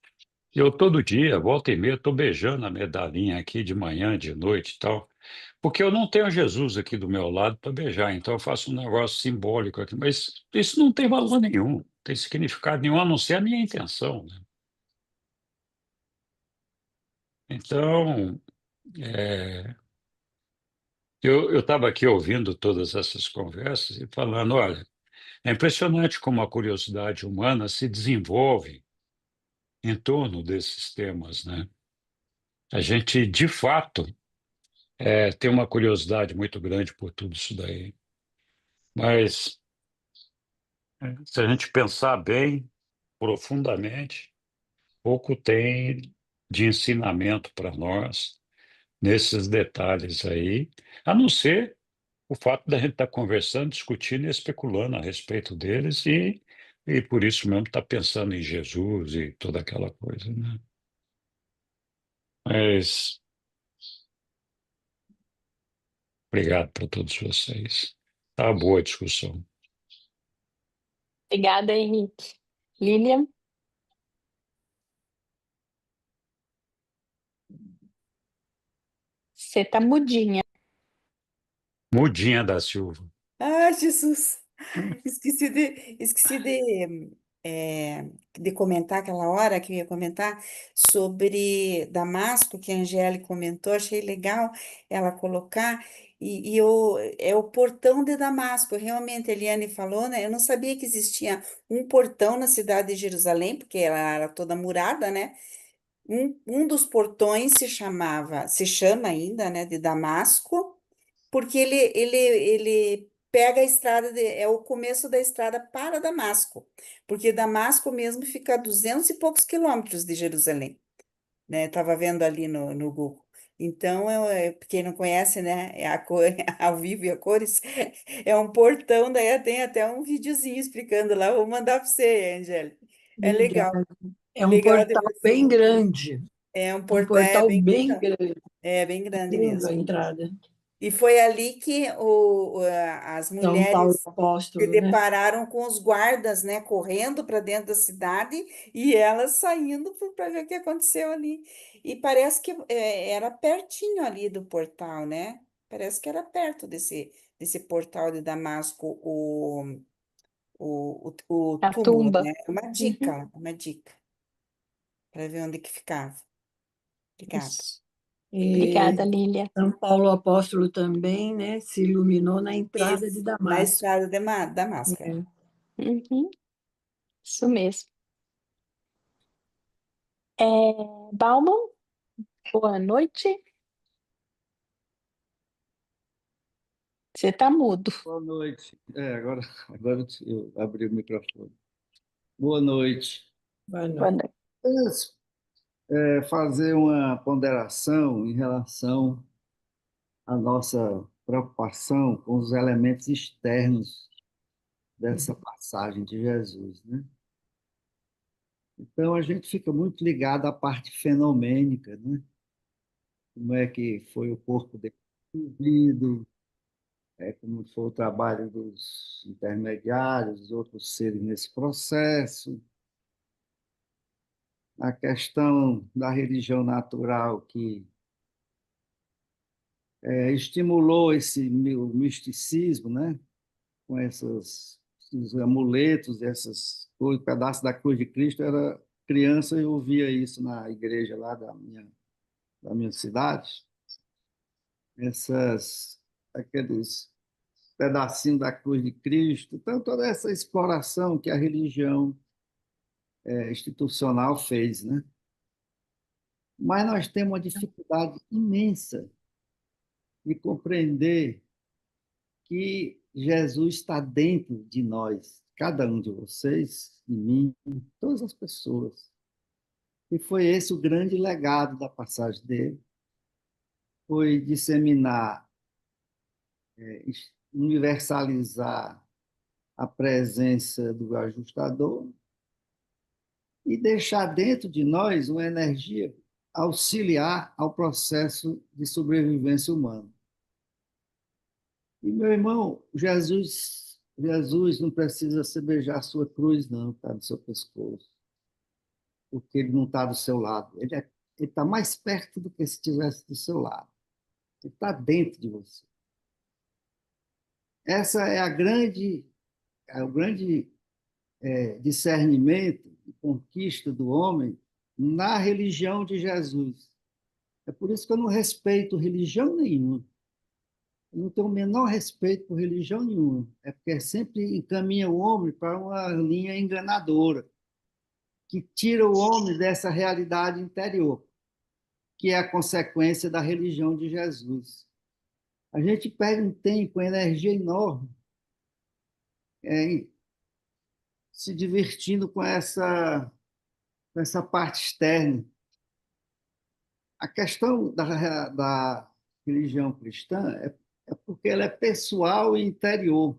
e eu todo dia, volta e meia, estou beijando a medalhinha aqui de manhã, de noite e tal, porque eu não tenho Jesus aqui do meu lado para beijar, então eu faço um negócio simbólico aqui, mas isso não tem valor nenhum, não tem significado nenhum, a não ser a minha intenção, né? Então, é, eu estava aqui ouvindo todas essas conversas e falando, olha, é impressionante como a curiosidade humana se desenvolve em torno desses temas, né? A gente, de fato, tem uma curiosidade muito grande por tudo isso daí. Mas, se a gente pensar bem, profundamente, pouco tem de ensinamento para nós nesses detalhes aí, a não ser o fato da gente estar conversando, discutindo e especulando a respeito deles e por isso mesmo estar pensando em Jesus e toda aquela coisa, né? Mas obrigado para todos vocês. Tá boa a discussão. Obrigada, Henrique. Lilian? Você está mudinha. Mudinha da Silva. Ah, Jesus! Esqueci de comentar aquela hora que eu ia comentar sobre Damasco, que a Angélica comentou, achei legal ela colocar, é o portão de Damasco, realmente a Eliane falou, né? Eu não sabia que existia um portão na cidade de Jerusalém, porque ela era toda murada, né? Um dos portões se chama ainda, né, de Damasco, porque ele pega a estrada, é o começo da estrada para Damasco, porque Damasco mesmo fica a 200 e poucos quilômetros de Jerusalém, né? Estava vendo ali no Google. Então, quem não conhece, né, é a cor, ao vivo e a cores, é um portão, daí tem até um videozinho explicando lá, vou mandar para você, Angélica. É legal, Verdade. É um legal portal depois. bem grande. É um Um portão, portal bem bem grandão. grande. É bem grande Lindo a mesmo. entrada. E foi ali que as São Paulo mulheres se Apóstolo, né? depararam com os guardas, né, correndo para dentro da cidade e elas saindo para ver o que aconteceu ali. E parece que era pertinho ali do portal, né? Parece que era perto desse portal de Damasco, o A túmulo, tumba. né? Uhum, Uma dica para ver onde que ficava. Obrigada. isso. Obrigada, E Lília. São Paulo Apóstolo também, né? Se iluminou na entrada de Isso, na Damasco. estrada de Damasco. É. Uhum, isso mesmo. É, Bauman, boa noite. Você está mudo. Boa noite. Agora eu abri o microfone. Boa noite. Boa Boa noite. noite. Vamos fazer uma ponderação em relação à nossa preocupação com os elementos externos dessa passagem de Jesus, né? Então, a gente fica muito ligado à parte fenomênica, né? Como é que foi o corpo dele desenvolvido, como foi o trabalho dos intermediários, dos outros seres nesse processo, a questão da religião natural que estimulou o misticismo, né? Com esses amuletos, o pedaço da cruz de Cristo. Era criança e eu via isso na igreja lá da minha cidade, aqueles pedacinhos da cruz de Cristo. Então, toda essa exploração que a religião institucional fez, né? Mas nós temos uma dificuldade imensa de compreender que Jesus está dentro de nós, cada um de vocês, de mim, de todas as pessoas. E foi esse o grande legado da passagem dele, foi disseminar, universalizar a presença do ajustador e deixar dentro de nós uma energia auxiliar ao processo de sobrevivência humana. E, meu irmão, Jesus não precisa se beijar a sua cruz, não, está no seu pescoço, porque ele não está do seu lado. Ele está mais perto do que se estivesse do seu lado. Ele está dentro de você. Essa é o grande discernimento e conquista do homem na religião de Jesus. É por isso que eu não respeito religião nenhuma. Eu não tenho o menor respeito por religião nenhuma. É porque sempre encaminha o homem para uma linha enganadora, que tira o homem dessa realidade interior, que é a consequência da religião de Jesus. A gente perde um tempo, uma energia enorme, se divertindo com essa parte externa. A questão da religião cristã é porque ela é pessoal e interior.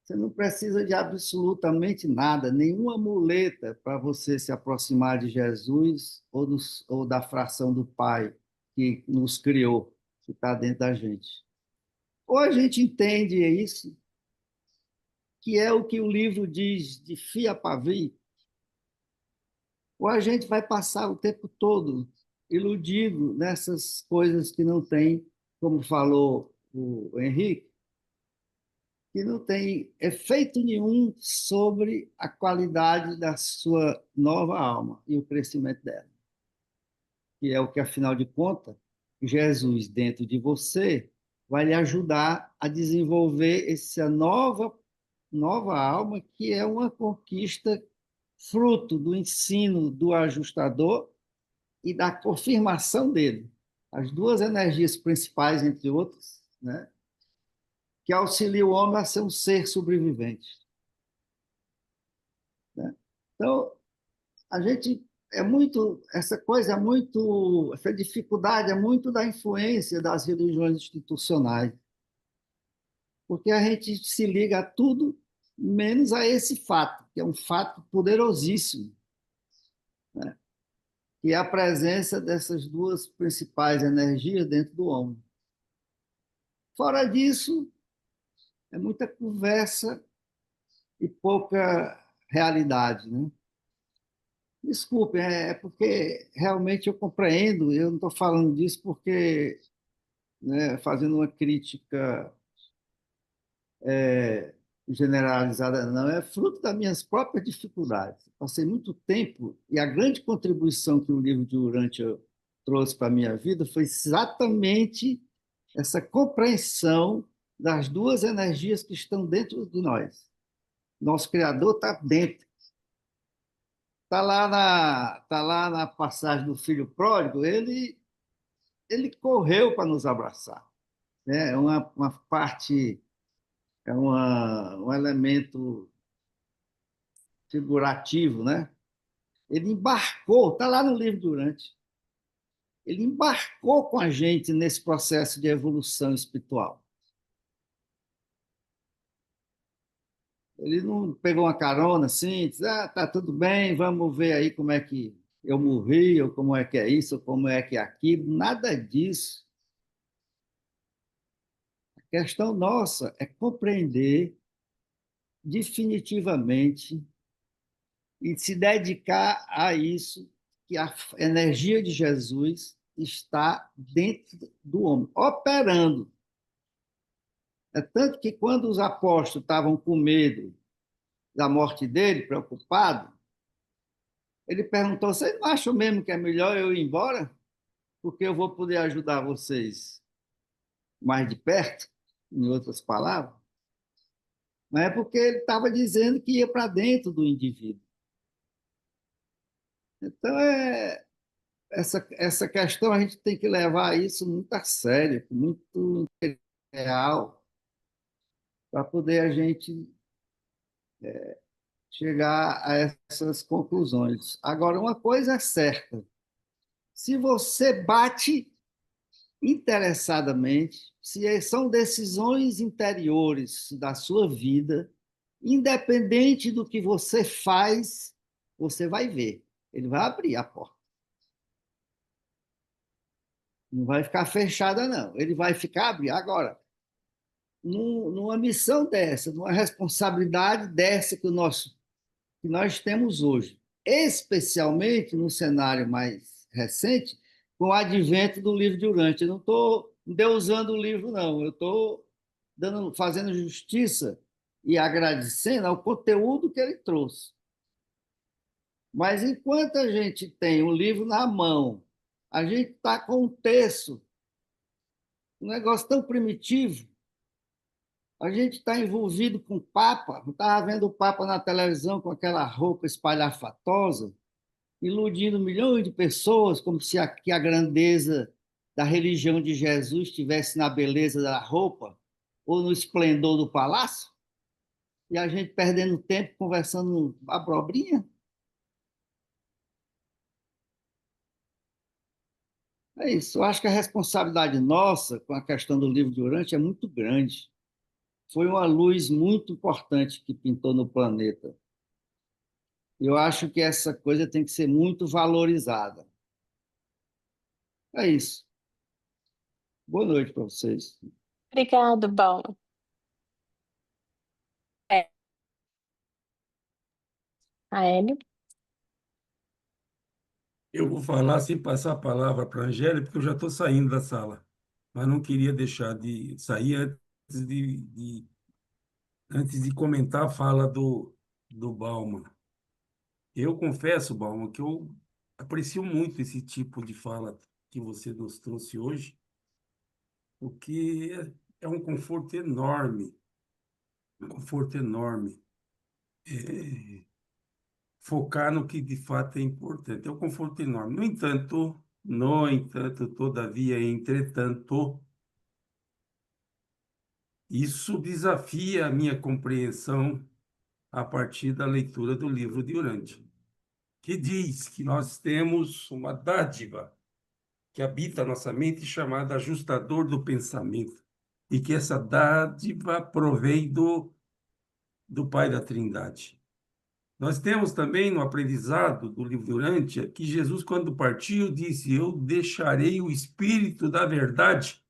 Você não precisa de absolutamente nada, nenhuma muleta para você se aproximar de Jesus ou da fração do Pai que nos criou, que está dentro da gente. Ou a gente entende isso, que é o que o livro diz de fia pavio, ou a gente vai passar o tempo todo iludido nessas coisas que não tem, como falou o Henrique, que não tem efeito nenhum sobre a qualidade da sua nova alma e o crescimento dela. Que é o que, afinal de contas, Jesus dentro de você vai lhe ajudar a desenvolver essa nova alma, que é uma conquista fruto do ensino do ajustador e da confirmação dele. As duas energias principais, entre outras, né, que auxilia o homem a ser um ser sobrevivente. Né? Então, a gente essa dificuldade é muito da influência das religiões institucionais, porque a gente se liga a tudo menos a esse fato, que é um fato poderosíssimo, né? Que é a presença dessas duas principais energias dentro do homem. Fora disso, é muita conversa e pouca realidade, né? Desculpe, é porque realmente eu compreendo, eu não estou falando disso porque, né, fazendo uma crítica generalizada, não, é fruto das minhas próprias dificuldades. Passei muito tempo, e a grande contribuição que o livro de Urântia trouxe para a minha vida foi exatamente essa compreensão das duas energias que estão dentro de nós. Nosso Criador está dentro. Tá lá na passagem do filho pródigo, ele correu para nos abraçar. Né? É uma parte, um elemento figurativo, né? Ele embarcou, está lá no livro Durante, ele embarcou com a gente nesse processo de evolução espiritual. Ele não pegou uma carona assim, disse, tá tudo bem, vamos ver aí como é que eu morri, ou como é que é isso, ou como é que é aquilo, nada disso. A questão nossa é compreender definitivamente e se dedicar a isso, que a energia de Jesus está dentro do homem, operando. É tanto que quando os apóstolos estavam com medo da morte dele, preocupados, ele perguntou, vocês não acham mesmo que é melhor eu ir embora? Porque eu vou poder ajudar vocês mais de perto, em outras palavras? Mas é porque ele estava dizendo que ia para dentro do indivíduo. Então, essa questão a gente tem que levar isso muito a sério, muito real, para poder a gente chegar a essas conclusões. Agora, uma coisa é certa: se você bate interessadamente, se são decisões interiores da sua vida, independente do que você faz, você vai ver. Ele vai abrir a porta. Não vai ficar fechada, não. Ele vai ficar abrindo. Agora, numa missão dessa, numa responsabilidade dessa que nós temos hoje, especialmente no cenário mais recente, com o advento do livro de Urântia. Eu não estou endeusando o livro, não. Eu estou fazendo justiça e agradecendo ao conteúdo que ele trouxe. Mas enquanto a gente tem o livro na mão, a gente está com um texto, um negócio tão primitivo, a gente está envolvido com o Papa, eu estava vendo o Papa na televisão com aquela roupa espalhafatosa, iludindo milhões de pessoas, como se a grandeza da religião de Jesus estivesse na beleza da roupa ou no esplendor do palácio, e a gente perdendo tempo conversando abobrinha. É isso. Eu acho que a responsabilidade nossa com a questão do livro de Urântia é muito grande. Foi uma luz muito importante que pintou no planeta. Eu acho que essa coisa tem que ser muito valorizada. É isso. Boa noite para vocês. Obrigado, Bauman. Aélio? Eu vou falar sem passar a palavra para a Angélica, porque eu já estou saindo da sala. Mas não queria deixar de sair antes de comentar a fala do Bauman. Eu confesso, Bauman, que eu aprecio muito esse tipo de fala que você nos trouxe hoje, porque é um conforto enorme, focar no que de fato é importante. É um conforto enorme. No entanto, todavia, entretanto, isso desafia a minha compreensão a partir da leitura do livro de Urântia, que diz que nós temos uma dádiva que habita a nossa mente chamada ajustador do pensamento, e que essa dádiva provém do Pai da Trindade. Nós temos também no aprendizado do livro de Urântia que Jesus, quando partiu, disse: eu deixarei o Espírito da Verdade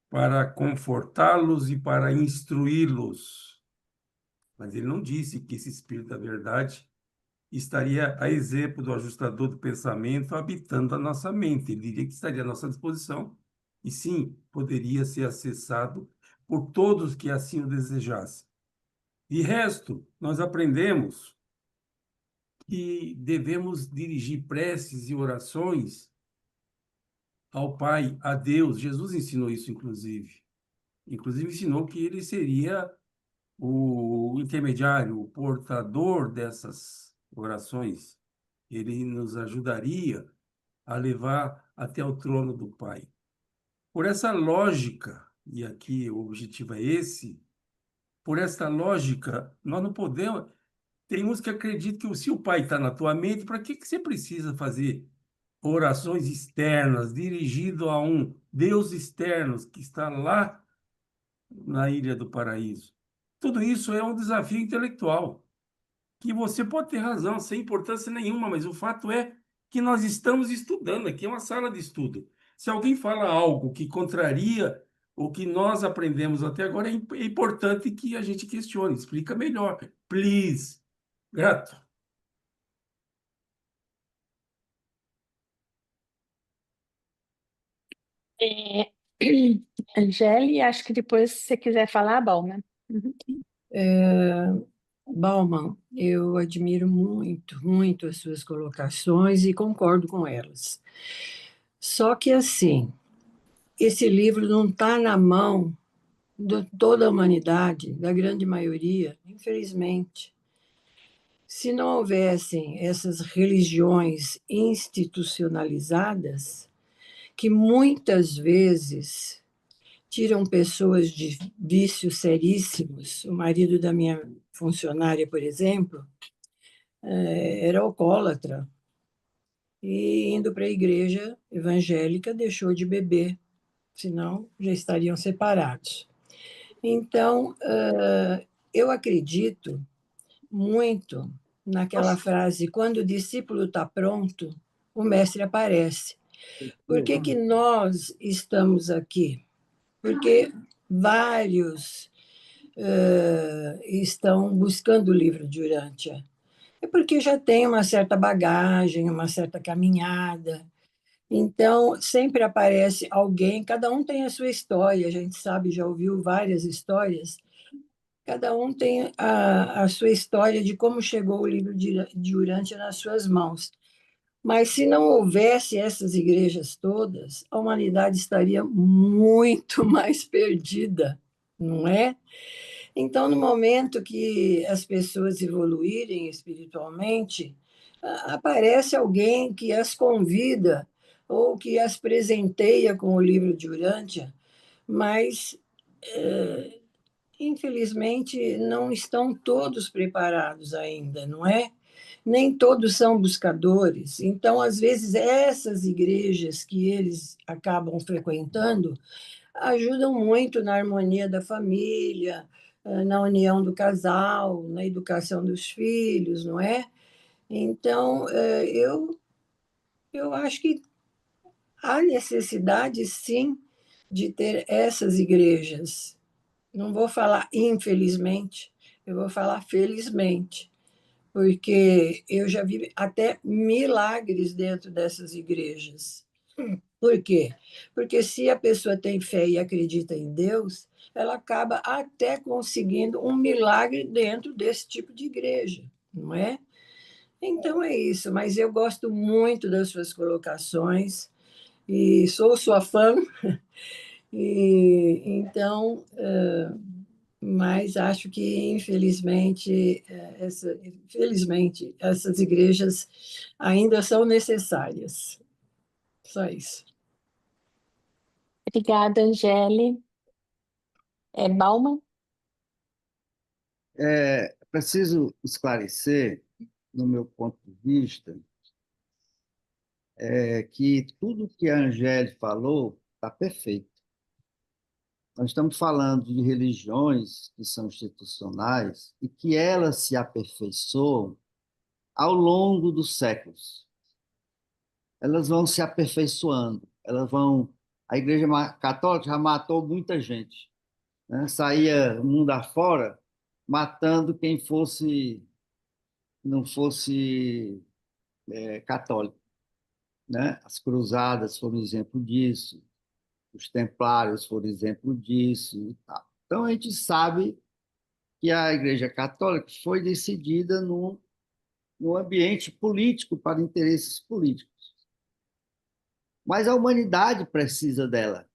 para confortá-los e para instruí-los. Mas ele não disse que esse Espírito da Verdade estaria a exemplo do ajustador do pensamento habitando a nossa mente. Ele diria que estaria à nossa disposição e, sim, poderia ser acessado por todos que assim o desejassem. De resto, nós aprendemos que devemos dirigir preces e orações ao Pai, a Deus. Jesus ensinou isso, inclusive. Inclusive, ensinou que ele seria o intermediário, o portador dessas orações. Ele nos ajudaria a levar até o trono do Pai. Por essa lógica, e aqui o objetivo é esse, por essa lógica, nós não podemos. Tem uns que acreditam que se o Pai está na tua mente, para que você precisa fazer orações externas, dirigido a um Deus externo que está lá na Ilha do Paraíso? Tudo isso é um desafio intelectual, que você pode ter razão, sem importância nenhuma, mas o fato é que nós estamos estudando, aqui é uma sala de estudo. Se alguém fala algo que contraria o que nós aprendemos até agora, é importante que a gente questione, explica melhor. Please. Grato. É, Angélica, acho que depois, se você quiser falar, Bauman. Uhum. Bauman, eu admiro muito, muito as suas colocações e concordo com elas. Só que, assim, esse livro não está na mão de toda a humanidade, da grande maioria, infelizmente. Se não houvessem essas religiões institucionalizadas, que muitas vezes tiram pessoas de vícios seríssimos. O marido da minha funcionária, por exemplo, era alcoólatra e, indo para a igreja evangélica, deixou de beber, senão já estariam separados. Então, eu acredito muito naquela frase: quando o discípulo está pronto, o mestre aparece. Por que que nós estamos aqui? Porque vários estão buscando o livro de Urântia. É porque já tem uma certa bagagem, uma certa caminhada. Então, sempre aparece alguém, cada um tem a sua história, a gente sabe, já ouviu várias histórias, cada um tem a sua história de como chegou o livro de Urântia nas suas mãos. Mas se não houvesse essas igrejas todas, a humanidade estaria muito mais perdida, não é? Então, no momento que as pessoas evoluírem espiritualmente, aparece alguém que as convida ou que as presenteia com o livro de Urântia, mas, infelizmente, não estão todos preparados ainda, não é? Nem todos são buscadores. Então, às vezes, essas igrejas que eles acabam frequentando ajudam muito na harmonia da família, na união do casal, na educação dos filhos, não é? Então, eu acho que há necessidade, sim, de ter essas igrejas. Não vou falar infelizmente, eu vou falar felizmente, porque eu já vi até milagres dentro dessas igrejas. Por quê? Porque se a pessoa tem fé e acredita em Deus, ela acaba até conseguindo um milagre dentro desse tipo de igreja, não é? Então é isso, mas eu gosto muito das suas colocações e sou sua fã, e então, mas acho que infelizmente essas igrejas ainda são necessárias. Só isso. Obrigada, Angele. Bauman? É preciso esclarecer, no meu ponto de vista, que tudo que a Angélica falou está perfeito. Nós estamos falando de religiões que são institucionais e que elas se aperfeiçoam ao longo dos séculos. Elas vão se aperfeiçoando, elas vão. A Igreja Católica já matou muita gente, né? Saía mundo afora matando quem não fosse católico, né? As cruzadas foram exemplo disso, os templários foram exemplo disso e tal. Então a gente sabe que a Igreja Católica foi decidida num ambiente político para interesses políticos. Mas a humanidade precisa dela.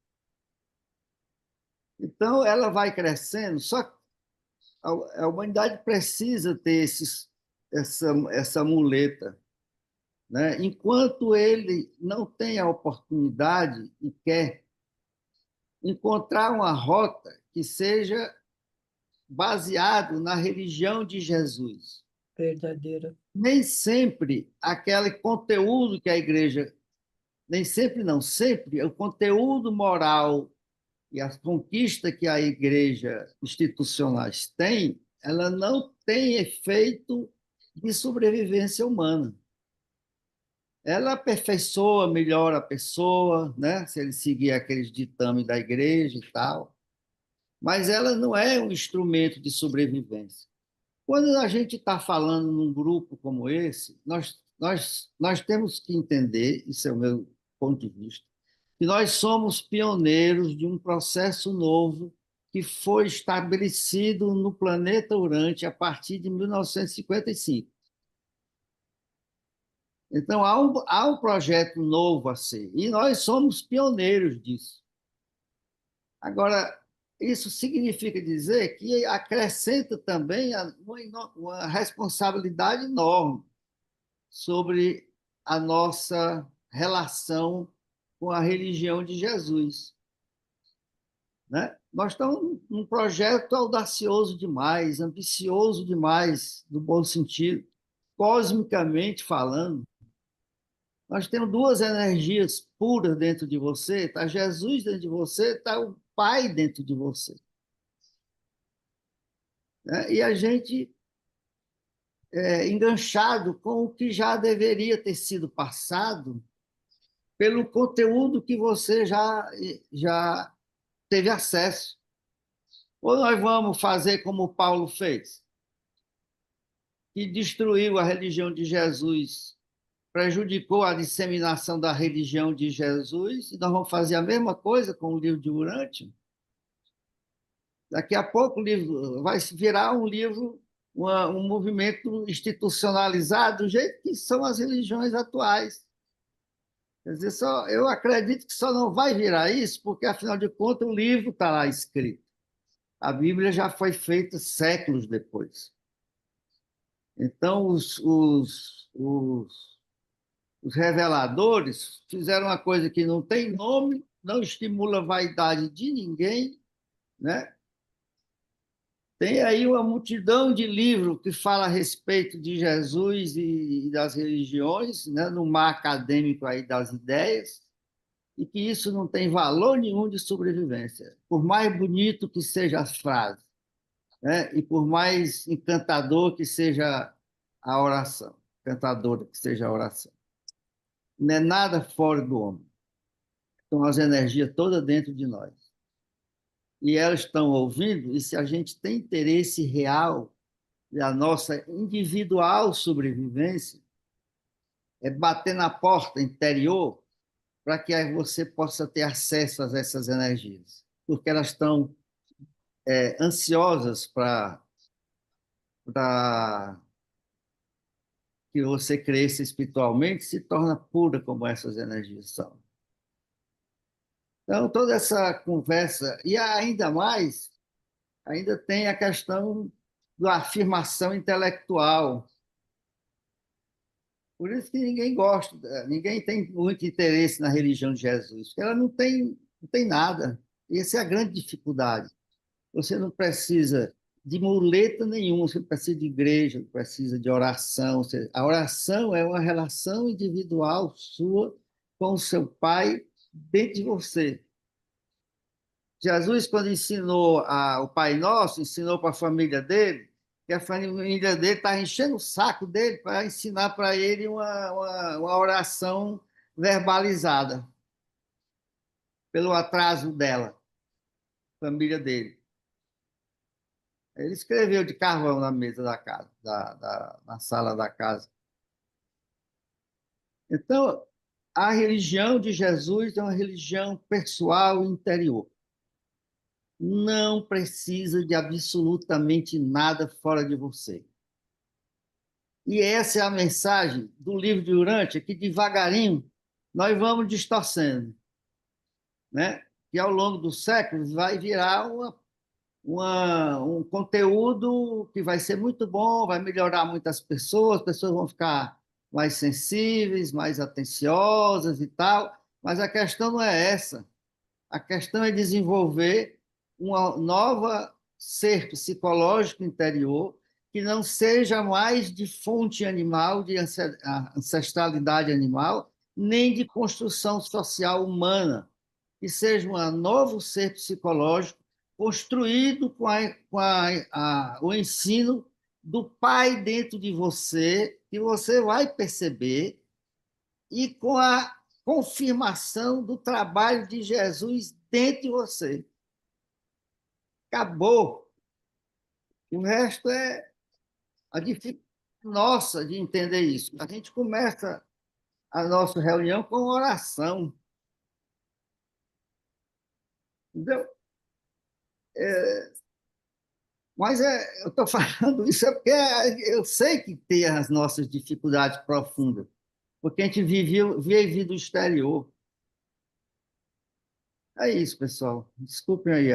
Então ela vai crescendo, só que a humanidade precisa ter essa muleta, né? Enquanto ele não tem a oportunidade e quer encontrar uma rota que seja baseado na religião de Jesus. Verdadeira. Nem sempre aquele conteúdo que a igreja, nem sempre não, sempre o conteúdo moral e a conquista que a igreja institucionais tem, ela não tem efeito de sobrevivência humana. Ela aperfeiçoa, melhora a pessoa, né? Se ele seguir aqueles ditames da igreja e tal, mas ela não é um instrumento de sobrevivência. Quando a gente está falando num grupo como esse, nós temos que entender, isso é o meu ponto de vista, que nós somos pioneiros de um processo novo que foi estabelecido no planeta Urante a partir de 1955. Então, há um projeto novo a ser, e nós somos pioneiros disso. Agora, isso significa dizer que acrescenta também uma responsabilidade enorme sobre a nossa relação com a religião de Jesus. né? Nós estamos num projeto audacioso demais, ambicioso demais, no bom sentido, cosmicamente falando. Nós temos duas energias puras dentro de você, está Jesus dentro de você, está o Pai dentro de você, né? E a gente enganchado com o que já deveria ter sido passado pelo conteúdo que você já teve acesso. Ou nós vamos fazer como Paulo fez, que destruiu a religião de Jesus, prejudicou a disseminação da religião de Jesus, e nós vamos fazer a mesma coisa com o livro de Urântia. Daqui a pouco o livro vai virar um livro, um movimento institucionalizado, do jeito que são as religiões atuais. Quer dizer, eu acredito que só não vai virar isso, porque, afinal de contas, o livro está lá escrito. A Bíblia já foi feita séculos depois. Então, os reveladores fizeram uma coisa que não tem nome, não estimula a vaidade de ninguém, né? Tem aí uma multidão de livros que fala a respeito de Jesus e das religiões, né? No mar acadêmico aí das ideias, e que isso não tem valor nenhum de sobrevivência, por mais bonito que seja as frases, né? E por mais encantador que seja a oração, encantadora que seja a oração. Não é nada fora do homem. Estão as energias todas dentro de nós. E elas estão ouvindo, e se a gente tem interesse real da nossa individual sobrevivência, é bater na porta interior para que você possa ter acesso a essas energias, porque elas estão ansiosas para que você cresça espiritualmente, se torna pura como essas energias são. Então, toda essa conversa, e ainda mais, ainda tem a questão da afirmação intelectual. Por isso que ninguém gosta, ninguém tem muito interesse na religião de Jesus, porque ela não tem nada. E essa é a grande dificuldade. Você não precisa de muleta nenhuma, você não precisa de igreja, não precisa de oração. A oração é uma relação individual sua com o seu Pai dentro de você. Jesus, quando ensinou o Pai Nosso, ensinou para a família dele, que a família dele está enchendo o saco dele para ensinar para ele uma oração verbalizada, pelo atraso dela, família dele. Ele escreveu de carvão na mesa da casa, na sala da casa. Então, a religião de Jesus é uma religião pessoal e interior. Não precisa de absolutamente nada fora de você. E essa é a mensagem do livro de Urântia, que devagarinho nós vamos distorcendo, né? E ao longo dos séculos vai virar um conteúdo que vai ser muito bom, vai melhorar muitas pessoas, as pessoas vão ficar mais sensíveis, mais atenciosas e tal, mas a questão não é essa. A questão é desenvolver uma nova ser psicológico interior que não seja mais de fonte animal, de ancestralidade animal, nem de construção social humana, que seja um novo ser psicológico construído com o ensino do Pai dentro de você, que você vai perceber, e com a confirmação do trabalho de Jesus dentro de você. Acabou. O resto é a dificuldade nossa de entender isso. A gente começa a nossa reunião com oração. Entendeu? Mas eu estou falando isso porque eu sei que tem as nossas dificuldades profundas, porque a gente vive do exterior. É isso, pessoal. Desculpem aí